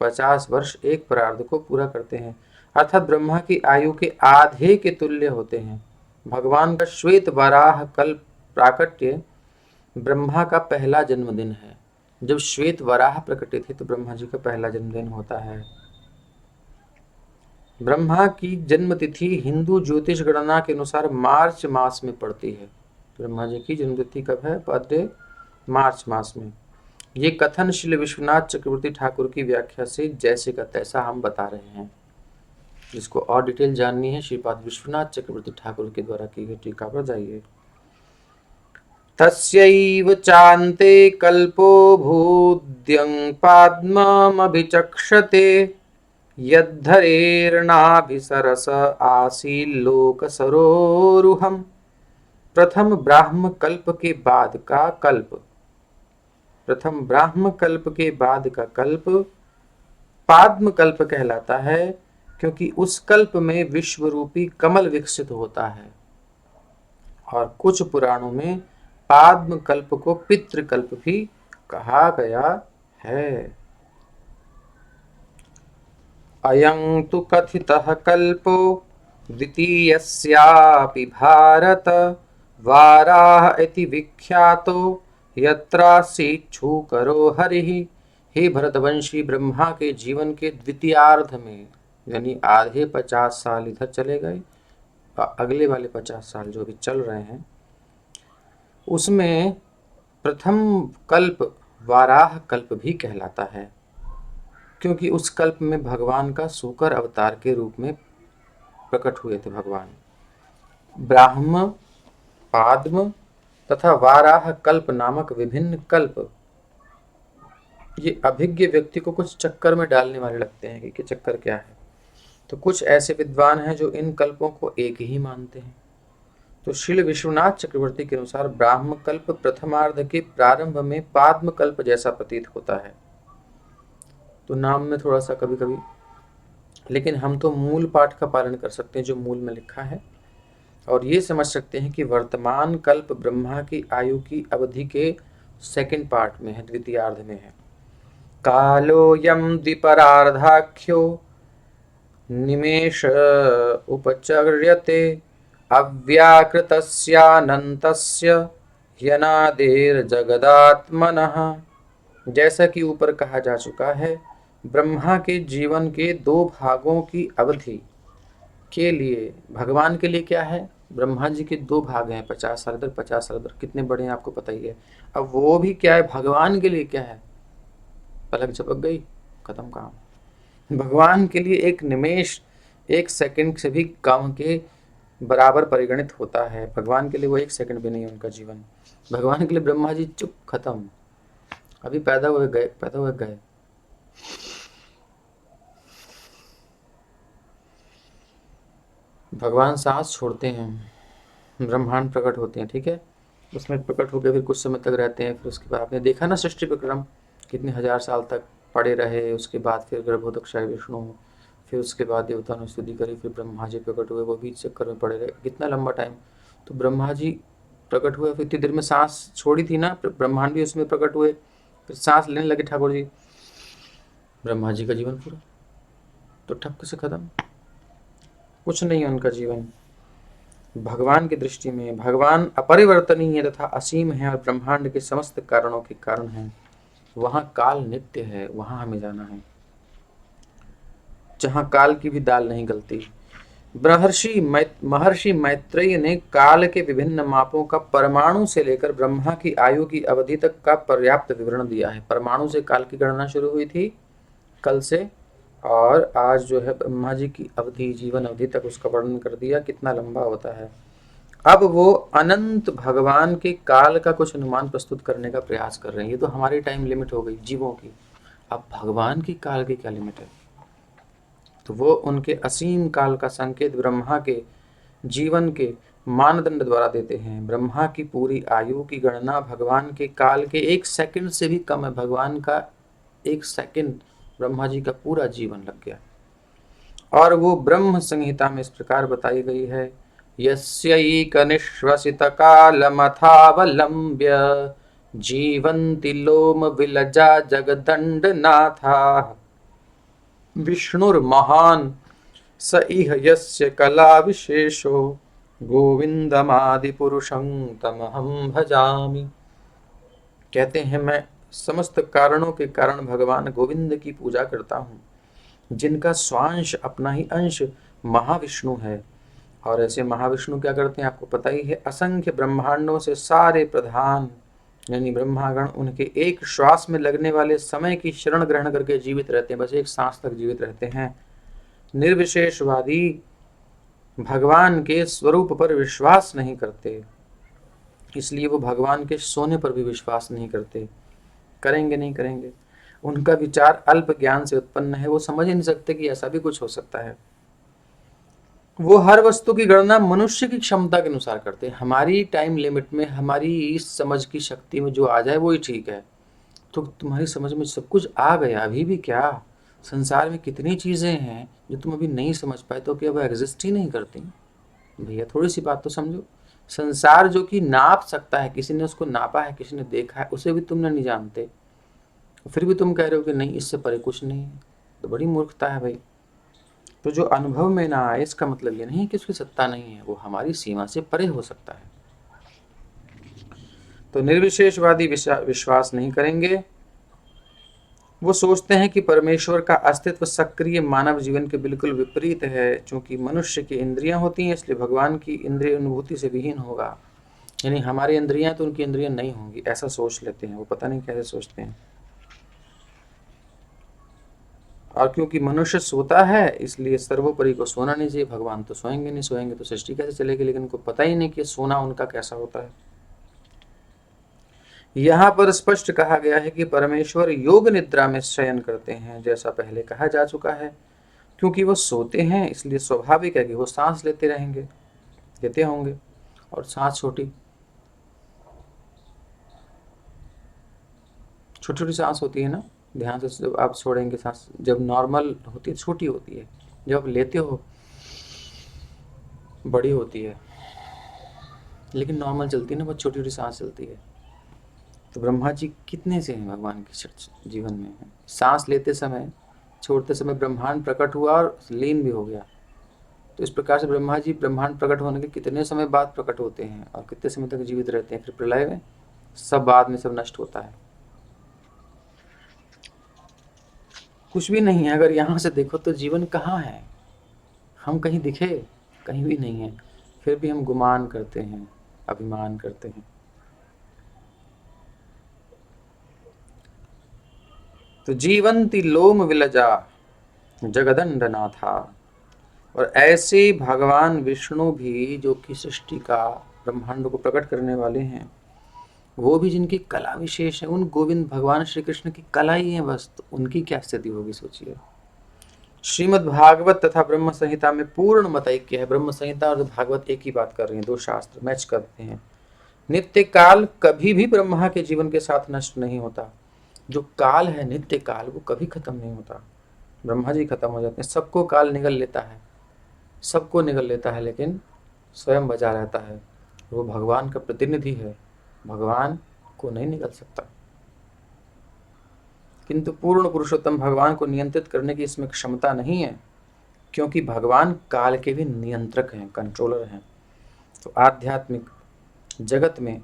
50 वर्ष एक परार्ध को पूरा करते हैं, अर्थात ब्रह्मा की आयु के आधे के तुल्य होते हैं। भगवान का श्वेत वराह कल्प प्राकट्य ब्रह्मा का पहला जन्मदिन है। जब श्वेत वराह प्रकटित थे तो ब्रह्मा जी का पहला जन्मदिन होता है। ब्रह्मा की जन्म तिथि हिंदू ज्योतिष गणना के अनुसार मार्च मास में पड़ती है। ब्रह्मा जी की जन्म तिथि कब है? पद्य मार्च मास में। ये कथन श्री विश्वनाथ चक्रवर्ती ठाकुर की व्याख्या से जैसे का तैसा हम बता रहे हैं। जिसको और डिटेल जाननी है श्रीपाद विश्वनाथ चक्रवर्ती ठाकुर के द्वारा की गई टीका पर जाइए। तस्यैव चान्ते कल्पो भूद्यं पाद्ममभिचक्षते, यद्धरेर्नाभिसरस आसील्लोकसरोरुहम्। प्रथम ब्राह्म कल्प के बाद का कल्प, प्रथम ब्राह्म कल्प के बाद का कल्प पाद्म कल्प कहलाता है, क्योंकि उस कल्प में विश्व रूपी कमल विकसित होता है। और कुछ पुराणों में पाद्म कल्प को पितृकल्प भी कहा गया है। अयं तु कथितः कल्पो द्वितीयस्यापि भारत, वाराह इति विख्यातो यत्रासीच्छूकरो हरिः। हे भरतवंशी, ब्रह्मा के जीवन के द्वितीयार्ध में, यानी आधे 50 साल इधर चले गए, अगले वाले 50 साल जो अभी चल रहे हैं, उसमें प्रथम कल्प वाराह कल्प भी कहलाता है, क्योंकि उस कल्प में भगवान का सूकर अवतार के रूप में प्रकट हुए थे भगवान। ब्राह्म, पाद्म तथा वाराह कल्प नामक विभिन्न कल्प ये अभिज्ञ व्यक्ति को कुछ चक्कर में डालने वाले लगते हैं कि चक्कर क्या है। तो कुछ ऐसे विद्वान हैं जो इन कल्पों को एक ही मानते हैं। तो श्रील विश्वनाथ चक्रवर्ती के अनुसार ब्राह्म कल्प प्रथमार्ध के प्रारंभ में पाद्म कल्प जैसा प्रतीत होता है। तो नाम में थोड़ा सा कभी कभी, लेकिन हम तो मूल पाठ का पालन कर सकते हैं जो मूल में लिखा है, और ये समझ सकते हैं कि वर्तमान कल्प ब्रह्मा की आयु की अवधि के सेकंड पार्ट में है, द्वितीयार्ध में है। कालोऽयं द्विपरार्धाख्यो निमेष उपचर्यते, अव्याकृतस्यानन्तस्य ह्यनादिर्जगदात्मनः। जैसा कि ऊपर कहा जा चुका है, ब्रह्मा के जीवन के 2 भागों की अवधि के लिए, भगवान के लिए क्या है, ब्रह्मा जी के 2 भाग हैं, 50 साल इधर 50 साल इधर, कितने बड़े हैं आपको पता ही है। अब वो भी क्या है, भगवान के लिए क्या है, पलक झपक गई, खत्म काम। भगवान के लिए एक निमेष, 1 सेकंड से भी कम के बराबर परिगणित होता है। भगवान के लिए वो 1 सेकंड भी नहीं है उनका जीवन। भगवान के लिए ब्रह्मा जी चुप, खत्म, अभी पैदा हुए गए, पैदा हुए गए। भगवान सांस छोड़ते हैं, ब्रह्मांड प्रकट होते हैं, ठीक है, उसमें प्रकट होकर फिर कुछ समय तक रहते हैं, फिर उसके बाद आपने देखा ना सृष्टि विक्रम, कितने हजार साल तक पड़े रहे, उसके बाद फिर गर्भोदक्षाय विष्णु, फिर उसके बाद देवता ने स्तुति करी, फिर ब्रह्मा जी प्रकट हुए, वो बीच चक्कर में पड़े रहे, कितना लंबा टाइम। तो ब्रह्मा जी प्रकट हुए, फिर इतनी देर में सांस छोड़ी थी ना, ब्रह्मांड भी उसमें प्रकट हुए, फिर सांस लेने लगे ठाकुर जी, ब्रह्मा जी का जीवन पूरा तो ठप से खत्म, कुछ नहीं है उनका जीवन। भगवान की दृष्टि में भगवान अपरिवर्तनीय तथा असीम है और ब्रह्मांड के समस्त कारणों के कारण है। वहां काल नित्य है, वहां हमें जाना है, जहां काल की भी दाल नहीं गलती। महर्षि मैत्रेय ने काल के विभिन्न मापों का परमाणु से लेकर ब्रह्मा की आयु की अवधि तक का पर्याप्त विवरण दिया है। परमाणु से काल की गणना शुरू हुई थी कल से, और आज जो है ब्रह्मा जी की अवधि, जीवन अवधि तक उसका वर्णन कर दिया, कितना लंबा होता है। अब वो अनंत भगवान के काल का कुछ अनुमान प्रस्तुत करने का प्रयास कर रहे हैं। ये तो हमारी टाइम लिमिट हो गई जीवों की, अब भगवान की काल की क्या लिमिट है। तो वो उनके असीम काल का संकेत ब्रह्मा के जीवन के मानदंड द्वारा देते हैं। ब्रह्मा की पूरी आयु की गणना भगवान के काल के 1 सेकंड से भी कम है। भगवान का 1 सेकंड, ब्रह्मा जी का पूरा जीवन लग गया। और वो ब्रह्म संहिता में इस प्रकार बताई गई है, यस्यैकनिश्वसितकालमथावलम्ब्य जीवन्ति लोम विलजा जगदण्डनाथाः विष्णुर्महान् स इह यस्य कला विशेषो गोविंदमादिपुरुषं तमहं भजामि। कहते हैं, मैं समस्त कारणों के कारण भगवान गोविंद की पूजा करता हूँ, जिनका स्वांश अपना ही अंश महाविष्णु है। और ऐसे महाविष्णु क्या करते हैं आपको पता ही है, असंख्य ब्रह्मांडों से सारे प्रधान यानी ब्रह्मागण उनके एक श्वास में लगने वाले समय की शरण ग्रहण करके जीवित रहते हैं, बस 1 सांस तक जीवित रहते हैं। निर्विशेषवादी भगवान के स्वरूप पर विश्वास नहीं करते, इसलिए वो भगवान के सोने पर भी विश्वास नहीं करते, करेंगे नहीं करेंगे। उनका विचार अल्प ज्ञान से उत्पन्न है, वो समझ ही नहीं सकते कि ऐसा भी कुछ हो सकता है। वो हर वस्तु की गणना मनुष्य की क्षमता के अनुसार करते हैं। हमारी टाइम लिमिट में, हमारी इस समझ की शक्ति में जो आ जाए वो ही ठीक है। तो तुम्हारी समझ में सब कुछ आ गया, अभी भी क्या? संसार में कितनी चीज़ें हैं जो तुम अभी नहीं समझ पाए, तो क्या वो एग्जिस्ट ही नहीं करती? भैया थोड़ी सी बात तो समझो। संसार जो कि नाप सकता है, किसी ने उसको नापा है, किसी ने देखा है, उसे भी तुमने नहीं जानते, फिर भी तुम कह रहे हो कि नहीं, इससे परे कुछ नहीं है। तो बड़ी मूर्खता है भाई। तो जो अनुभव में ना आए इसका मतलब ये नहीं कि उसकी सत्ता नहीं है, वो हमारी सीमा से परे हो सकता है। तो निर्विशेषवादी विश्वास नहीं करेंगे। वो सोचते हैं कि परमेश्वर का अस्तित्व सक्रिय मानव जीवन के बिल्कुल विपरीत है। चूंकि मनुष्य की इंद्रियां होती हैं, इसलिए भगवान की इंद्रिय अनुभूति से विहीन होगा। यानी हमारी इंद्रियां तो उनकी इंद्रियां नहीं होंगी, ऐसा सोच लेते हैं वो, पता नहीं कैसे सोचते हैं। और क्योंकि मनुष्य सोता है, इसलिए सर्वोपरि को सोना नहीं चाहिए। भगवान तो सोएंगे नहीं, सोएंगे तो सृष्टि कैसे चलेगी? लेकिन उनको पता ही नहीं कि सोना उनका कैसा होता है। यहाँ पर स्पष्ट कहा गया है कि परमेश्वर योग निद्रा में शयन करते हैं, जैसा पहले कहा जा चुका है। क्योंकि वो सोते हैं, इसलिए स्वाभाविक है कि वो सांस लेते रहेंगे, लेते होंगे। और सांस छोटी छोटी सांस होती है ना, ध्यान से जब आप छोड़ेंगे सांस, जब नॉर्मल होती है छोटी होती है, जब आप लेते हो बड़ी होती है, लेकिन नॉर्मल चलती है ना, बहुत छोटी छोटी सांस चलती है। तो ब्रह्मा जी कितने से हैं भगवान के जीवन में? सांस लेते समय, छोड़ते समय ब्रह्मांड प्रकट हुआ और लीन भी हो गया। तो इस प्रकार से ब्रह्मा जी ब्रह्मांड प्रकट होने के कितने समय बाद प्रकट होते हैं और कितने समय तक जीवित रहते हैं? फिर प्रलय में सब बाद में सब नष्ट होता है, कुछ भी नहीं है। अगर यहाँ से देखो तो जीवन कहाँ है? हम कहीं दिखे? कहीं भी नहीं है। फिर भी हम गुमान करते हैं, अभिमान करते हैं। तो जीवंती लोम विलजा जगदंड नाथा। और ऐसे भगवान विष्णु भी, जो कि सृष्टि का, ब्रह्मांड को प्रकट करने वाले हैं, वो भी जिनकी कला विशेष है, उन गोविंद भगवान श्री कृष्ण की कला ही है बस, तो उनकी क्या स्थिति होगी सोचिए। श्रीमद् भागवत तथा ब्रह्म संहिता में पूर्ण मत ऐक्य है। ब्रह्म संहिता और भागवत एक ही बात कर रही हैं, दो शास्त्र मैच करते हैं। नित्य काल कभी भी ब्रह्मा के जीवन के साथ नष्ट नहीं होता। जो काल है, नित्य काल, वो कभी खत्म नहीं होता। ब्रह्मा जी खत्म हो जाते हैं, सबको काल निगल लेता है, सबको निगल लेता है, लेकिन स्वयं बचा रहता है। वो भगवान का प्रतिनिधि है, भगवान को नहीं निगल सकता। किंतु पूर्ण पुरुषोत्तम भगवान को नियंत्रित करने की इसमें क्षमता नहीं है, क्योंकि भगवान काल के भी नियंत्रक हैं, कंट्रोलर हैं। तो आध्यात्मिक जगत में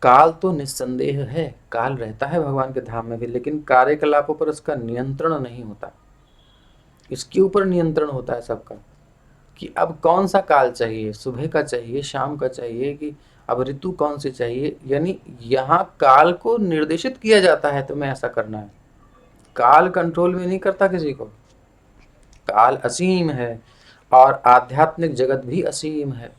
काल तो निस्संदेह है, काल रहता है भगवान के धाम में भी, लेकिन कार्यकलापों पर उसका नियंत्रण नहीं होता। इसके ऊपर नियंत्रण होता है सबका, कि अब कौन सा काल चाहिए, सुबह का चाहिए, शाम का चाहिए, कि अब ऋतु कौन सी चाहिए। यानी यहाँ काल को निर्देशित किया जाता है, तुम्हें ऐसा करना है। काल कंट्रोल में नहीं करता किसी को। काल असीम है और आध्यात्मिक जगत भी असीम है,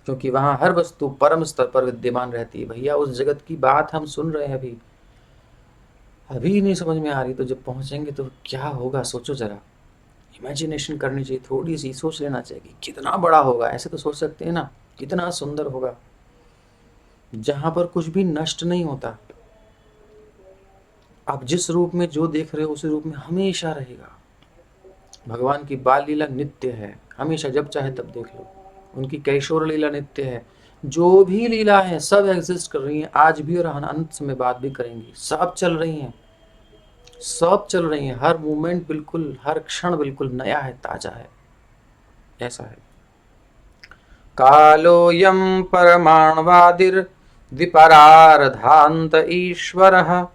क्योंकि वहाँ हर वस्तु परम स्तर पर विद्यमान रहती है। भैया उस जगत की बात हम सुन रहे हैं, अभी अभी नहीं समझ में आ रही, तो जब पहुँचेंगे तो क्या होगा सोचो जरा। इमेजिनेशन करनी चाहिए, थोड़ी सी सोच लेना चाहिए कि कितना बड़ा होगा। ऐसे तो सोच सकते हैं ना, कितना सुंदर होगा, जहाँ पर कुछ भी नष्ट नहीं होता। आप जिस रूप में जो देख रहे हो उसी रूप में हमेशा रहेगा। भगवान की बाल लीला नित्य है, हमेशा, जब चाहे तब देख लो। उनकी कैशोर लीला नित्य है। जो भी लीला है सब एग्जिस्ट कर रही हैं आज भी, और अनंत समय बाद भी करेंगी। सब चल रही हैं, सब चल रही हैं। हर मोमेंट बिल्कुल, हर क्षण बिल्कुल नया है, ताजा है, ऐसा है। कालोऽयं परमाणवादिर्विपरार्धान्त ईश्वरः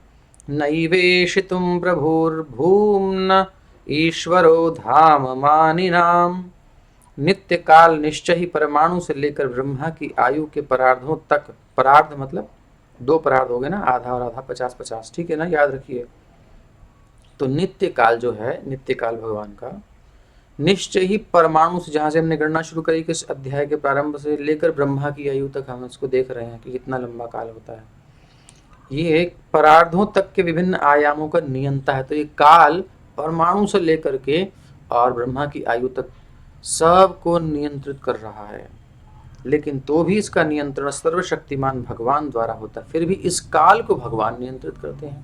नैवेशितुं प्रभुर्भूम्न ईश्वरो धाम मानिनाम। नित्य काल निश्चय ही परमाणु से लेकर ब्रह्मा की आयु के परार्धों तक, परार्ध मतलब दो परार्ध हो गए ना, आधा और आधा, 50-50, ठीक है ना, याद रखिए। तो नित्य काल जो है, नित्य काल भगवान का निश्चय ही परमाणु से, जहां से हमने गणना शुरू करी कि इस अध्याय के प्रारंभ से लेकर ब्रह्मा की आयु तक हम इसको देख रहे हैं कि कितना लंबा काल होता है। ये एक परार्धों तक के विभिन्न आयामों का नियंता है। तो ये काल परमाणु से लेकर के और ब्रह्मा की आयु तक सबको नियंत्रित कर रहा है, लेकिन तो भी इसका नियंत्रण सर्वशक्तिमान भगवान द्वारा होता है। फिर भी इस काल को भगवान नियंत्रित करते हैं।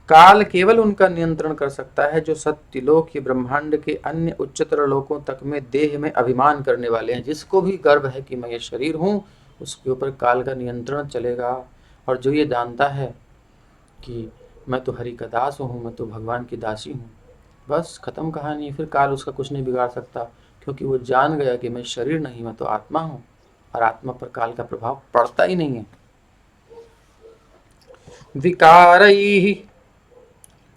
काल केवल उनका नियंत्रण कर सकता है जो सत्यलोक या ब्रह्मांड के अन्य उच्चतर लोकों तक में देह में अभिमान करने वाले हैं। जिसको भी गर्व है कि मैं ये शरीर हूँ, उसके ऊपर काल का नियंत्रण चलेगा। और जो ये जानता है कि मैं तो हरि का दास हूँ, मैं तो भगवान की दासी हूँ, बस खत्म कहानी। फिर काल उसका कुछ नहीं बिगाड़ सकता, क्योंकि वो जान गया कि मैं शरीर नहीं, मैं तो आत्मा हूँ, और आत्मा पर काल का प्रभाव पड़ता ही नहीं है। विकारैः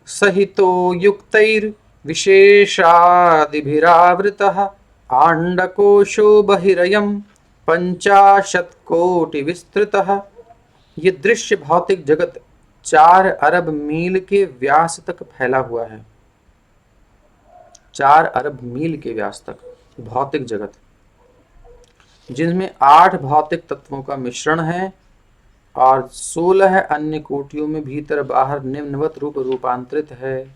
सहितो युक्तैर्विशेषादिभिरावृतः आण्डकोशो बहिरयं 50 विस्तृतः। ये दृश्य भौतिक जगत 4 अरब मील के व्यास तक फैला हुआ है। 4 अरब मील के व्यास तक भौतिक जगत, जिनमें 8 भौतिक तत्वों का मिश्रण है और 16 अन्य कोटियों में भीतर बाहर निम्नवत रूप रूपांतरित है।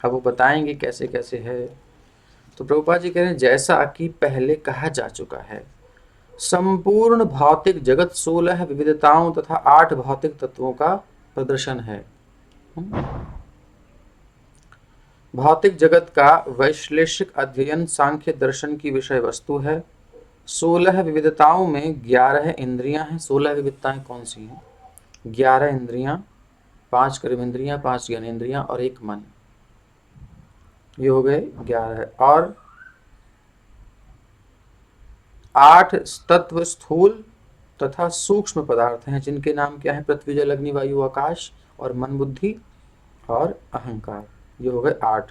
अब वो बताएंगे कैसे कैसे है। तो प्रभुपाद जी कह रहे हैं, जैसा कि पहले कहा जा चुका है, संपूर्ण भौतिक जगत 16 विविधताओं तथा 8 भौतिक तत्वों का प्रदर्शन है। भौतिक जगत का वैश्लेषिक अध्ययन सांख्य दर्शन की विषय वस्तु है। 16 विविधताओं में 11 इंद्रियां हैं। 16 विविधताएं कौन सी हैं? 11 इंद्रियां, 5 कर्मेंद्रियां, 5 ज्ञानेंद्रियां और 1 मन। ये हो गए 11। और 8 तत्व स्थूल तथा सूक्ष्म पदार्थ हैं, जिनके नाम क्या है? पृथ्वी, जल, अग्नि, वायु, आकाश और मन, बुद्धि और अहंकार। ये हो गए 8।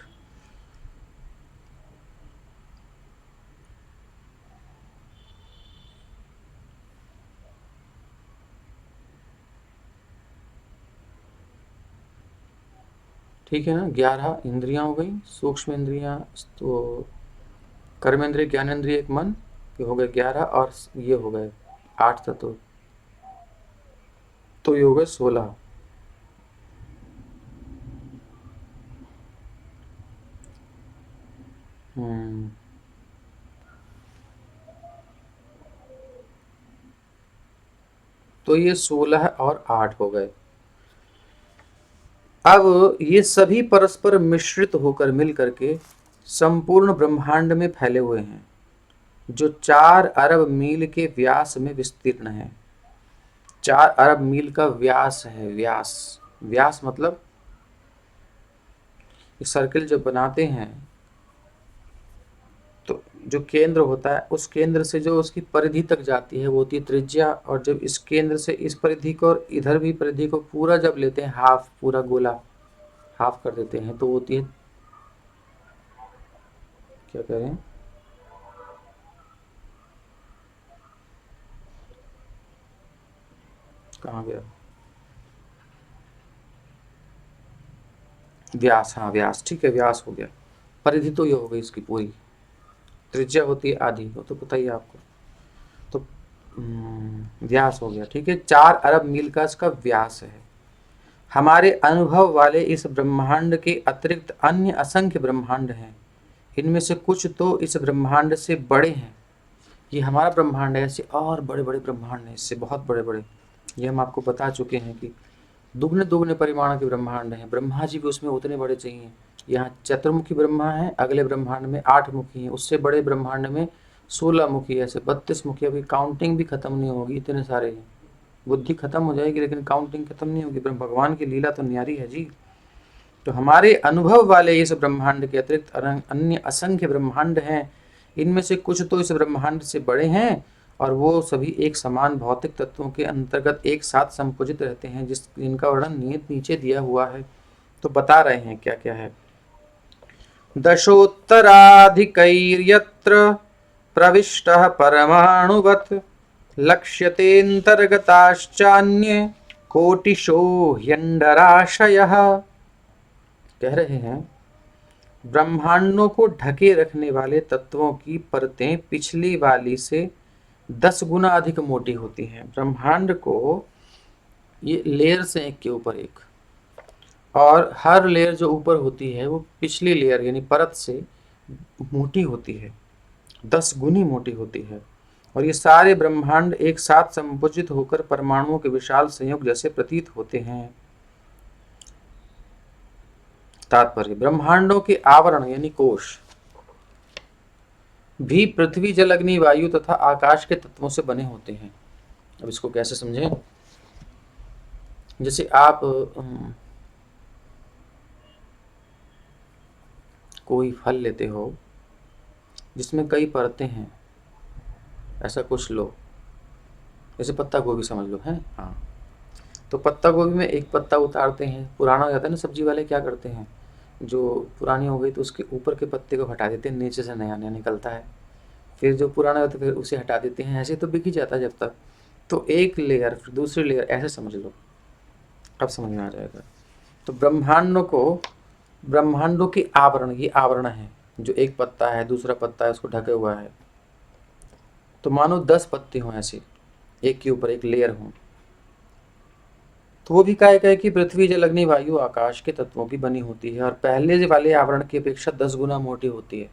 ठीक है ना? 11 इंद्रियां हो गई, सूक्ष्म इंद्रियां तो कर्मेंद्रिय, ज्ञानेंद्रिय, 1 मन, ये हो गए 11। और ये हो गए 8 तत्व, तो ये हो गए 16। तो ये 16 और 8 हो गए। अब ये सभी परस्पर मिश्रित होकर मिल करके संपूर्ण ब्रह्मांड में फैले हुए हैं, जो 4 अरब मील के व्यास में विस्तीर्ण है। 4 अरब मील का व्यास है। व्यास, व्यास मतलब सर्किल जब बनाते हैं तो जो केंद्र होता है, उस केंद्र से जो उसकी परिधि तक जाती है वो होती है त्रिज्या। और जब इस केंद्र से इस परिधि को और इधर भी परिधि को पूरा जब लेते हैं, हाफ, पूरा गोला हाफ कर देते हैं, तो होती है, क्या कह रहे हैं, कहाँ गया? व्यास, हाँ व्यास, ठीक है, व्यास हो गया। परिधि तो ये हो गई इसकी पूरी, त्रिज्या होती है आधी, वो तो पता ही है आपको। तो व्यास हो गया, ठीक है। 4 अरब मील का इसका व्यास है। हमारे अनुभव वाले इस ब्रह्मांड के अतिरिक्त अन्य असंख्य ब्रह्मांड हैं। इनमें से कुछ तो इस ब्रह्मांड से बड़े हैं। ये हमारा ब्रह्मांड है, ऐसे और बड़े बड़े ब्रह्मांड हैं, इससे बहुत बड़े बड़े। ये हम आपको बता चुके हैं कि दुगने दुगने परिमाण के ब्रह्मांड हैं। ब्रह्मा जी भी उसमें उतने बड़े चाहिए। यहाँ चतुर्मुखी ब्रह्मा है, अगले ब्रह्मांड में 8 मुखी हैं, उससे बड़े ब्रह्मांड में 16 मुखी, ऐसे 32 मुखी। अभी काउंटिंग भी खत्म नहीं होगी, इतने सारे हैं। बुद्धि खत्म हो जाएगी लेकिन काउंटिंग खत्म नहीं होगी। भगवान की लीला तो न्यारी है जी। तो हमारे अनुभव वाले इस ब्रह्मांड के अतिरिक्त अन्य असंख्य ब्रह्मांड हैं। इनमें से कुछ तो इस ब्रह्मांड से बड़े हैं और वो सभी एक समान भौतिक तत्वों के अंतर्गत एक साथ संकुचित रहते हैं, जिनका वर्णन नीचे दिया हुआ है। तो बता रहे हैं क्या क्या है। दशोत्तराधिकैर्यत्र प्रविष्टः परमाणुवत् लक्ष्यतेऽन्तर्गताश्चान्ये कोटिशो ह्यंडराशयः। कह रहे हैं, ब्रह्मांडों को ढके रखने वाले तत्वों की परतें पिछली वाली से 10 गुना अधिक मोटी होती हैं। ब्रह्मांड को ये लेयर से एक के ऊपर एक, और हर लेयर जो ऊपर होती है वो पिछली लेयर यानी परत से मोटी होती है। 10 गुनी मोटी होती है। और ये सारे ब्रह्मांड एक साथ संकुचित होकर परमाणुओं के विशाल संयोग जैसे प्रतीत होते हैं। तात्पर्य, ब्रह्मांडों के आवरण यानी कोश भी पृथ्वी, जल, अग्नि, वायु तथा आकाश के तत्वों से बने होते हैं। अब इसको कैसे समझें? जैसे आप कोई फल लेते हो जिसमें कई परतें हैं, ऐसा कुछ लो, जैसे पत्ता गोभी समझ लो, है हाँ। तो पत्ता गोभी में एक पत्ता उतारते हैं, पुराना हो जाता है ना, सब्जी वाले क्या करते हैं, जो पुरानी हो गई तो उसके ऊपर के पत्ते को हटा देते हैं, नीचे से नया नया निकलता है, फिर जो पुराना होता है फिर उसे हटा देते हैं, ऐसे तो बिक ही जाता है जब तक। तो एक लेयर फिर दूसरी लेयर, ऐसे समझ लो, अब समझ में आ जाएगा। तो ब्रह्मांडों के आवरण, ये आवरण है, जो एक पत्ता है, दूसरा पत्ता है, उसको ढके हुआ है। तो मानो 10 पत्ते हों ऐसे, एक के ऊपर एक लेयर हों, तो वो भी काय कहे कि पृथ्वी, जल, अग्नि, वायु, आकाश के तत्वों की बनी होती है और पहले वाले आवरण की अपेक्षा 10 गुना मोटी होती है।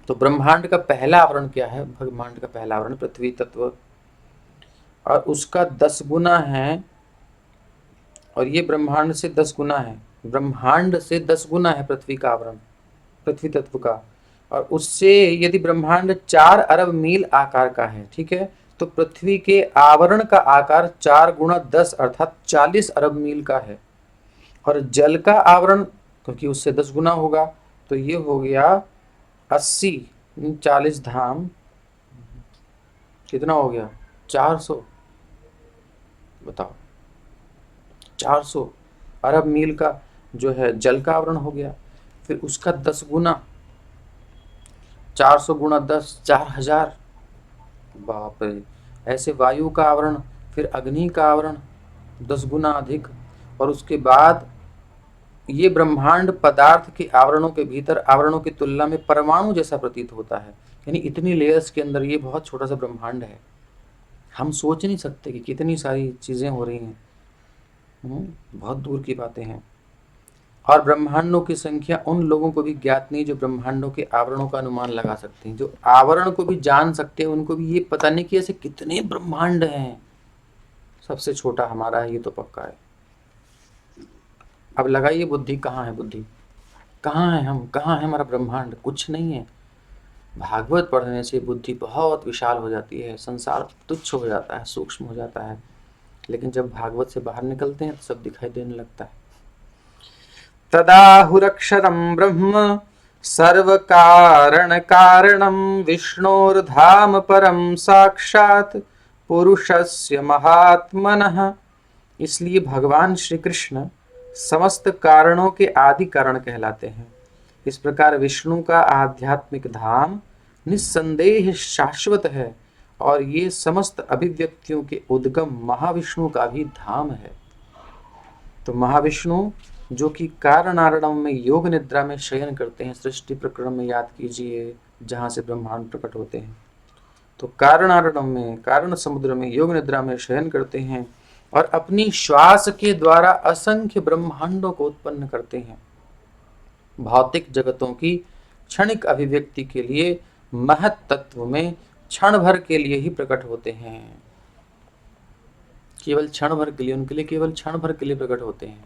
तो ब्रह्मांड का पहला आवरण क्या है? ब्रह्मांड का पहला आवरण पृथ्वी तत्व, और उसका 10 गुना है, और ये ब्रह्मांड से 10 गुना है, ब्रह्मांड से 10 गुना है पृथ्वी का आवरण, पृथ्वी तत्व का। और उससे यदि ब्रह्मांड 4 अरब मील आकार का है, ठीक है, तो पृथ्वी के आवरण का आकार 4 गुणा 10 अर्थात 40 अरब मील का है। और जल का आवरण, क्योंकि उससे 10 गुना होगा, तो ये हो गया 80, 40 धाम कितना हो गया? 400, बताओ, 400 अरब मील का जो है जल का आवरण हो गया। फिर उसका 10 गुना, 400 गुणा 10, 4000, बाप रे। ऐसे वायु का आवरण, फिर अग्नि का आवरण 10 गुना अधिक। और उसके बाद ये ब्रह्मांड पदार्थ के आवरणों के भीतर आवरणों की तुलना में परमाणु जैसा प्रतीत होता है, यानी इतनी लेयर्स के अंदर ये बहुत छोटा सा ब्रह्मांड है। हम सोच नहीं सकते कि कितनी सारी चीजें हो रही हैं, बहुत दूर की बातें हैं। और ब्रह्मांडों की संख्या उन लोगों को भी ज्ञात नहीं जो ब्रह्मांडों के आवरणों का अनुमान लगा सकते हैं, जो आवरण को भी जान सकते हैं, उनको भी ये पता नहीं कि ऐसे कितने ब्रह्मांड हैं। सबसे छोटा हमारा है, ये तो पक्का है। अब लगाइए बुद्धि कहाँ है, बुद्धि कहाँ है, हम कहाँ है, हमारा ब्रह्मांड कुछ नहीं है। भागवत पढ़ने से बुद्धि बहुत विशाल हो जाती है, संसार तुच्छ हो जाता है, सूक्ष्म हो जाता है। लेकिन जब भागवत से बाहर निकलते हैं तो सब दिखाई देने लगता है। तदाहुरक्षरं ब्रह्म सर्व कारण कारणम विष्णोर्धाम परम साक्षात पुरुषस्य महात्मनः। इसलिए भगवान श्री कृष्ण समस्त कारणों के आदि कारण कहलाते हैं। इस प्रकार विष्णु का आध्यात्मिक धाम निस्संदेह शाश्वत है, और ये समस्त अभिव्यक्तियों के उद्गम महाविष्णु का भी धाम है। तो महाविष्णु जो कि कारणारणम में योग निद्रा में शयन करते हैं, सृष्टि प्रकरण में याद कीजिए जहाँ से ब्रह्मांड प्रकट होते हैं। तो कारणारणम में, कारण समुद्र में योग निद्रा में शयन करते हैं और अपनी श्वास के द्वारा असंख्य ब्रह्मांडों को उत्पन्न करते हैं। भौतिक जगतों की क्षणिक अभिव्यक्ति के लिए महत तत्व में क्षण भर के लिए ही प्रकट होते हैं, केवल क्षण भर के लिए, उनके लिए केवल क्षण भर के लिए प्रकट होते हैं।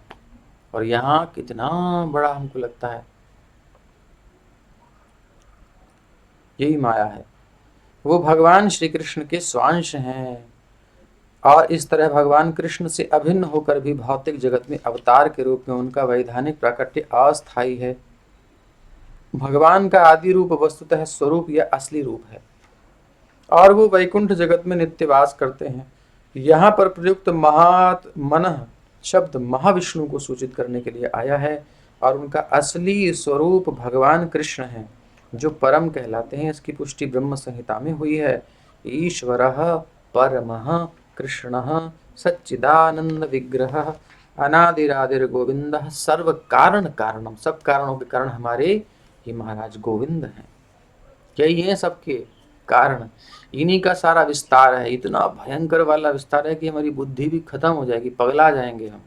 और यहाँ कितना बड़ा हमको लगता है, यही माया है। वो भगवान श्री कृष्ण के स्वांश हैं, और इस तरह भगवान कृष्ण से अभिन्न होकर भी भौतिक जगत में अवतार के रूप में उनका वैधानिक प्राकट्य अस्थायी है। भगवान का आदि रूप वस्तुतः स्वरूप या असली रूप है, और वो वैकुंठ जगत में नित्यवास करते हैं। यहाँ पर प्रयुक्त महात्मनः शब्द महाविष्णु को सूचित करने के लिए आया है, और उनका असली स्वरूप भगवान कृष्ण है जो परम कहलाते हैं। इसकी पुष्टि ब्रह्म संहिता में हुई है। ईश्वरः परमः कृष्णः सच्चिदानंद विग्रह अनादिरादिर गोविंदः सर्व कारण कारणम। सब कारणों के कारण हमारे ये महाराज गोविंद हैं। यही है सबके कारण, इन्हीं का सारा विस्तार है। इतना भयंकर वाला विस्तार है कि हमारी बुद्धि भी खत्म हो जाएगी, पगला जाएंगे हम।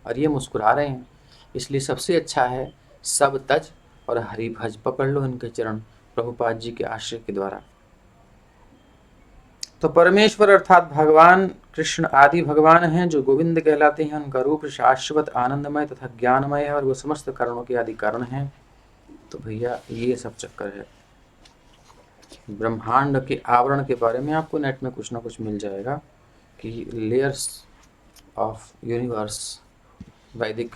और ये मुस्कुरा रहे हैं, इसलिए सबसे अच्छा है सब तज और हरि भज, पकड़ लो इनके चरण, प्रभुपाद जी के आश्रय के द्वारा। तो परमेश्वर अर्थात भगवान कृष्ण आदि भगवान हैं जो गोविंद कहलाते हैं। उनका रूप शाश्वत आनंदमय तथा ज्ञानमय है और वो समस्त कारणों के आदि कारण हैं। तो भैया ये सब चक्कर है। ब्रह्मांड के आवरण के बारे में आपको नेट में कुछ ना कुछ मिल जाएगा कि लेयर्स ऑफ यूनिवर्स वैदिक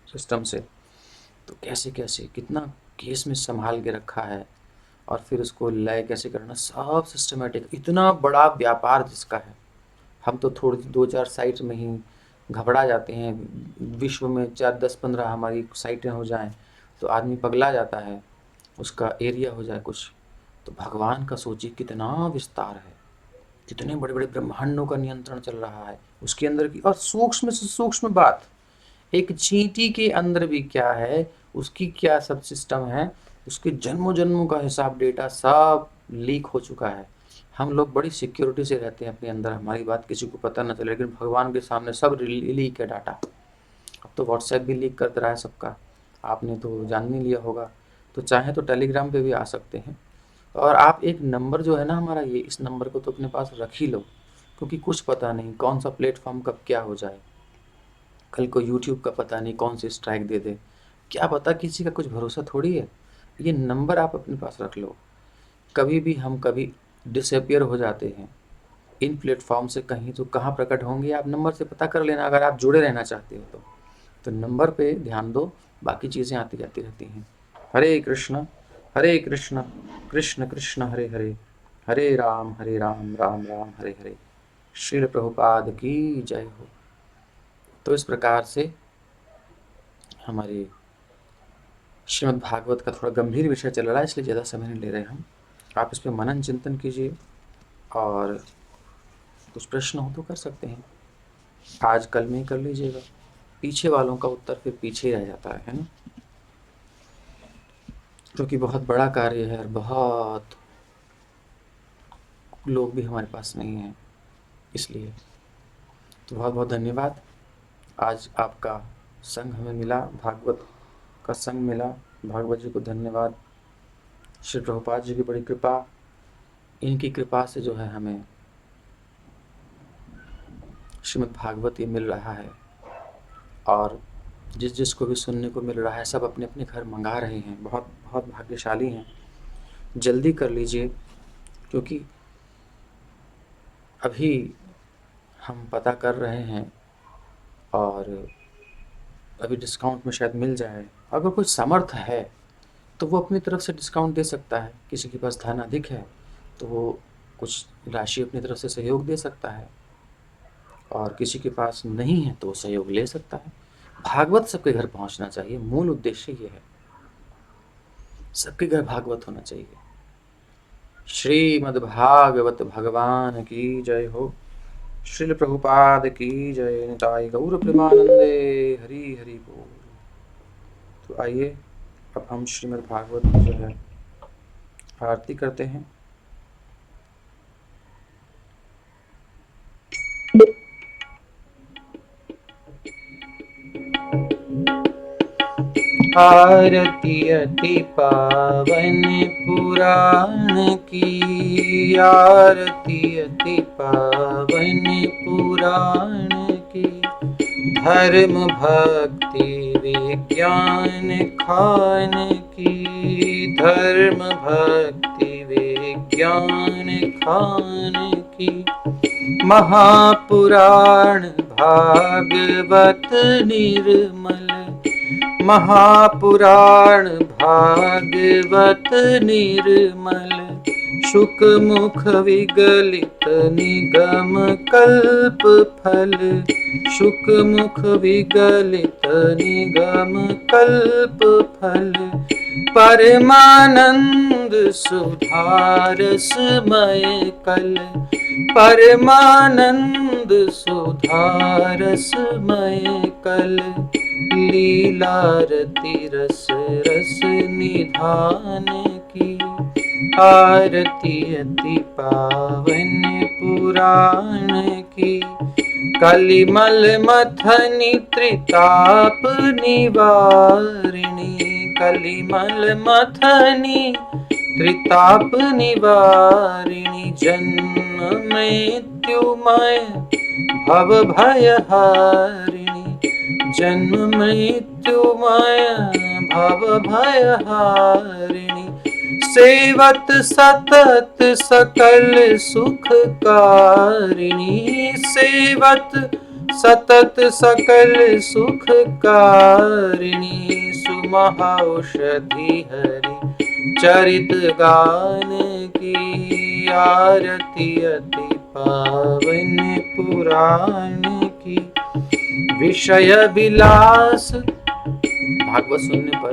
सिस्टम से तो कैसे कैसे कितना केस में संभाल के रखा है और फिर उसको लय कैसे करना, सब सिस्टमेटिक। इतना बड़ा व्यापार जिसका है, हम तो थोड़ी 2-4 साइट में ही घबरा जाते हैं। विश्व में 4-10-15 हमारी साइटें हो जाएं तो आदमी पगला जाता है, उसका एरिया हो जाए कुछ। तो भगवान का सोचिए कितना विस्तार है, कितने बड़े बड़े ब्रह्मांडों का नियंत्रण चल रहा है उसके अंदर की। और सूक्ष्म से सूक्ष्म बात, एक चींटी के अंदर भी क्या है, उसकी क्या सब सिस्टम है, उसके जन्मों जन्मों का हिसाब डेटा सब लीक हो चुका है। हम लोग बड़ी सिक्योरिटी से रहते हैं अपने अंदर, हमारी बात किसी को पता न चले, लेकिन भगवान के सामने सब लीक है डाटा। अब तो व्हाट्सएप भी लीक कर रहा है सबका, आपने तो जान नहीं लिया होगा। तो चाहे तो टेलीग्राम पे भी आ सकते हैं। और आप एक नंबर जो है ना हमारा, ये इस नंबर को तो अपने पास रख ही लो, क्योंकि कुछ पता नहीं कौन सा प्लेटफॉर्म कब क्या हो जाए। कल को यूट्यूब का पता नहीं कौन सी स्ट्राइक दे दे, क्या पता, किसी का कुछ भरोसा थोड़ी है। ये नंबर आप अपने पास रख लो, कभी भी हम कभी डिसअपियर हो जाते हैं इन प्लेटफॉर्म से कहीं, तो कहाँ प्रकट होंगे आप नंबर से पता कर लेना, अगर आप जुड़े रहना चाहते हो तो नंबर पे ध्यान दो, बाकी चीज़ें आती जाती रहती हैं। हरे कृष्ण कृष्ण कृष्ण हरे हरे, हरे राम राम राम हरे हरे। श्रील प्रभुपाद की जय हो। तो इस प्रकार से हमारे श्रीमद् भागवत का थोड़ा गंभीर विषय चल रहा है, इसलिए ज़्यादा समय नहीं ले रहे हम। आप इस पर मनन चिंतन कीजिए और कुछ प्रश्न हो तो कर सकते हैं, आज कल में ही कर लीजिएगा। पीछे वालों का उत्तर फिर पीछे ही रह जाता है ना, क्योंकि बहुत बड़ा कार्य है और बहुत लोग भी हमारे पास नहीं हैं, इसलिए। तो बहुत बहुत धन्यवाद, आज आपका संग हमें मिला, भागवत का संग मिला। भागवत जी को धन्यवाद, श्री प्रभुपाद जी की बड़ी कृपा, इनकी कृपा से जो है हमें श्रीमद् भागवत ये मिल रहा है। और जिसको भी सुनने को मिल रहा है, सब अपने अपने घर मंगा रहे हैं, बहुत बहुत भाग्यशाली हैं। जल्दी कर लीजिए, क्योंकि अभी हम पता कर रहे हैं और अभी डिस्काउंट में शायद मिल जाए। अगर कोई समर्थ है तो वो अपनी तरफ से डिस्काउंट दे सकता है, किसी के पास धन अधिक है तो वो कुछ राशि अपनी तरफ से सहयोग दे सकता है, और किसी के पास नहीं है तो वो सहयोग ले सकता है। भागवत सबके घर पहुंचना चाहिए, मूल उद्देश्य ये है, सबके घर भागवत होना चाहिए। श्रीमद् भागवत भगवान की जय हो। श्रील प्रभुपाद की जय। निताई गौर प्रेमानंदे। हरि हरि बोल। तो आइए अब हम श्रीमद् भागवत की जो है आरती करते हैं। आरती अति पावन पुराण की, आरती अति पावन पुराण की, धर्म भक्ति विज्ञान खान की, धर्म भक्ति विज्ञान खान की, महापुराण भागवत निर्मल, महापुराण भागवत निर्मल, शुक मुख विगलित निगम कल्प फल, शुक मुख विगलित निगम कल्प फल, परमानंद सुधारसमय कल, परमानंद सुधारसमय कल, लीलारती रस रस निधान की, आरती अति पावन पुराण की, कलिमल मथनी त्रिताप निवारिणी, कलिमल मथनी त्रिताप निवारिणी जन्म मृत्युमय भव भयहारिणी जन्म मृत्युमय भव भयहारिणी सेवत सतत सकल सुखकारिणी सेवत सतत सकल सुखकारिणी सुमहाऔषधि हरि चरित गान की आरती अति पावन पुराण की विषय विलास। भागवत सुनने पर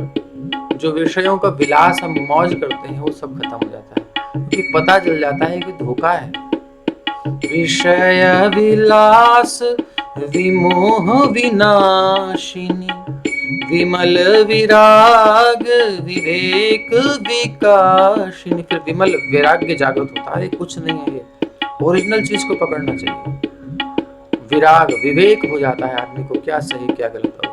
जो विषयों का विलास हम मौज करते हैं वो सब खत्म हो जाता है, क्योंकि पता चल जाता है कि धोखा है। विषय विलास विमोह विनाशिनी विमल विराग विवेक विकाशिनी। फिर विमल वैराग्य जागृत होता है, कुछ नहीं है ये, ओरिजिनल चीज को पकड़ना चाहिए। विराग विवेक हो जाता है आदमी को, क्या सही क्या गलत हो।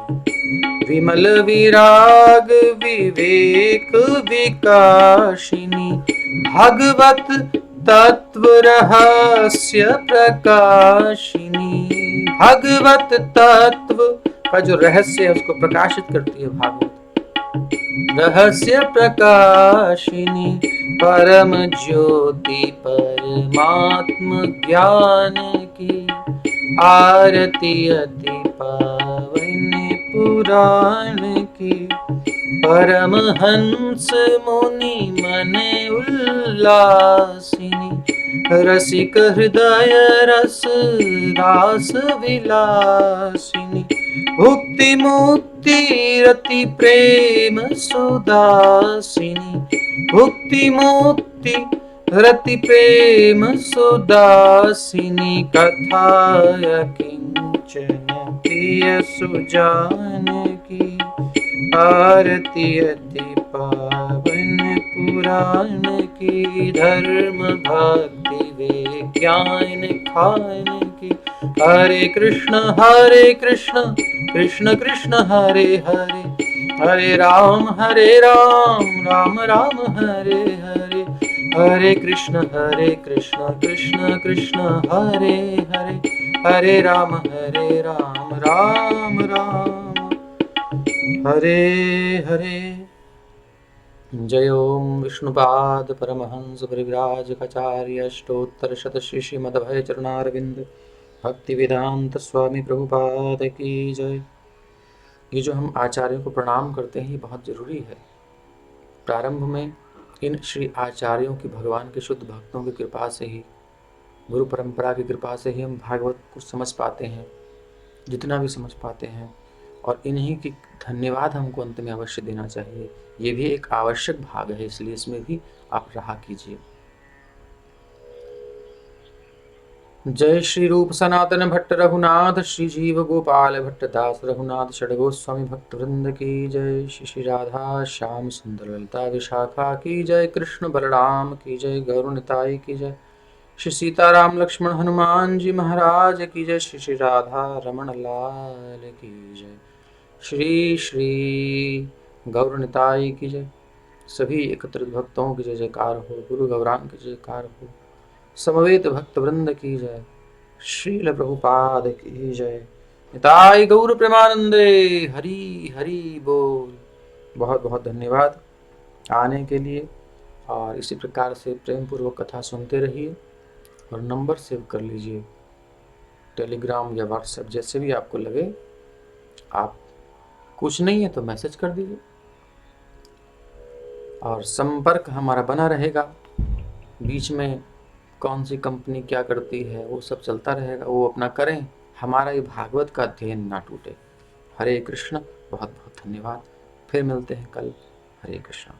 विमल विराग विवेक विकाशिनी भगवत तत्व रहस्य प्रकाशिनी। भगवत तत्व का जो रहस्य है उसको प्रकाशित करती है भागवत। रहस्य प्रकाशिनी परम ज्योति परमात्म ज्ञान की आरती अति पावन पुराण की। परमहंस मुनि मन उल्लासिनी रसिक हृदय रस रास विलासिनी भुक्ति मुक्ति रति प्रेम सुदासिनी भुक्ति मुक्ति रति प्रेम सुदासिनी कथाय किंचन प्रिय सुजान की आरती अति पावन पुराण की। धर्म भक्ति विज्ञान खान की। हरे कृष्ण कृष्ण कृष्ण हरे हरे हरे राम राम राम हरे हरे हरे कृष्ण कृष्ण कृष्ण हरे हरे हरे राम राम राम हरे हरे। जय ओम विष्णुपाद परमहंस परिव्राज कचार्य अष्टोत्तर शत श्री श्रीमद्भय चरणारविंद भक्ति वेदांत स्वामी प्रभुपाद की जय। ये जो हम आचार्यों को प्रणाम करते हैं ये बहुत जरूरी है। प्रारंभ में इन श्री आचार्यों की, भगवान के शुद्ध भक्तों की कृपा से ही, गुरु परंपरा की कृपा से ही हम भागवत को समझ पाते हैं, जितना भी समझ पाते हैं, और इन्हीं की धन्यवाद हमको अंत में अवश्य देना चाहिए। ये भी एक आवश्यक भाग है, इसलिए इसमें भी आप रहा कीजिए। जय श्री रूप सनातन भट्ट रघुनाथ श्री जीव गोपाल भट्ट दास रघुनाथ षडगोस्वामी भक्त वृंद की जय। श्री राधा श्याम सुंदर ललिता विशाखा की जय। कृष्ण बलराम की जय। गौर निताई की जय। श्री सीताराम लक्ष्मण हनुमान जी महाराज की जय। श्री राधा रमण लाल की जय। श्री श्री गौर निताई की जय। सभी एकत्रित भक्तों की जय जयकार हो। गुरु गौरांग की जयकार हो। समवेत भक्त वृंद की जय। श्रील प्रभुपाद की जय। निताई गौर प्रेमानंदे। हरि हरि बोल। बहुत बहुत धन्यवाद आने के लिए, और इसी प्रकार से प्रेम पूर्वक कथा सुनते रहिए, और नंबर सेव कर लीजिए, टेलीग्राम या व्हाट्सएप जैसे भी आपको लगे। आप कुछ नहीं है तो मैसेज कर दीजिए, और संपर्क हमारा बना रहेगा। बीच में कौन सी कंपनी क्या करती है वो सब चलता रहेगा, वो अपना करें, हमारा ये भागवत का अध्ययन ना टूटे। हरे कृष्ण। बहुत बहुत धन्यवाद। फिर मिलते हैं कल। हरे कृष्ण।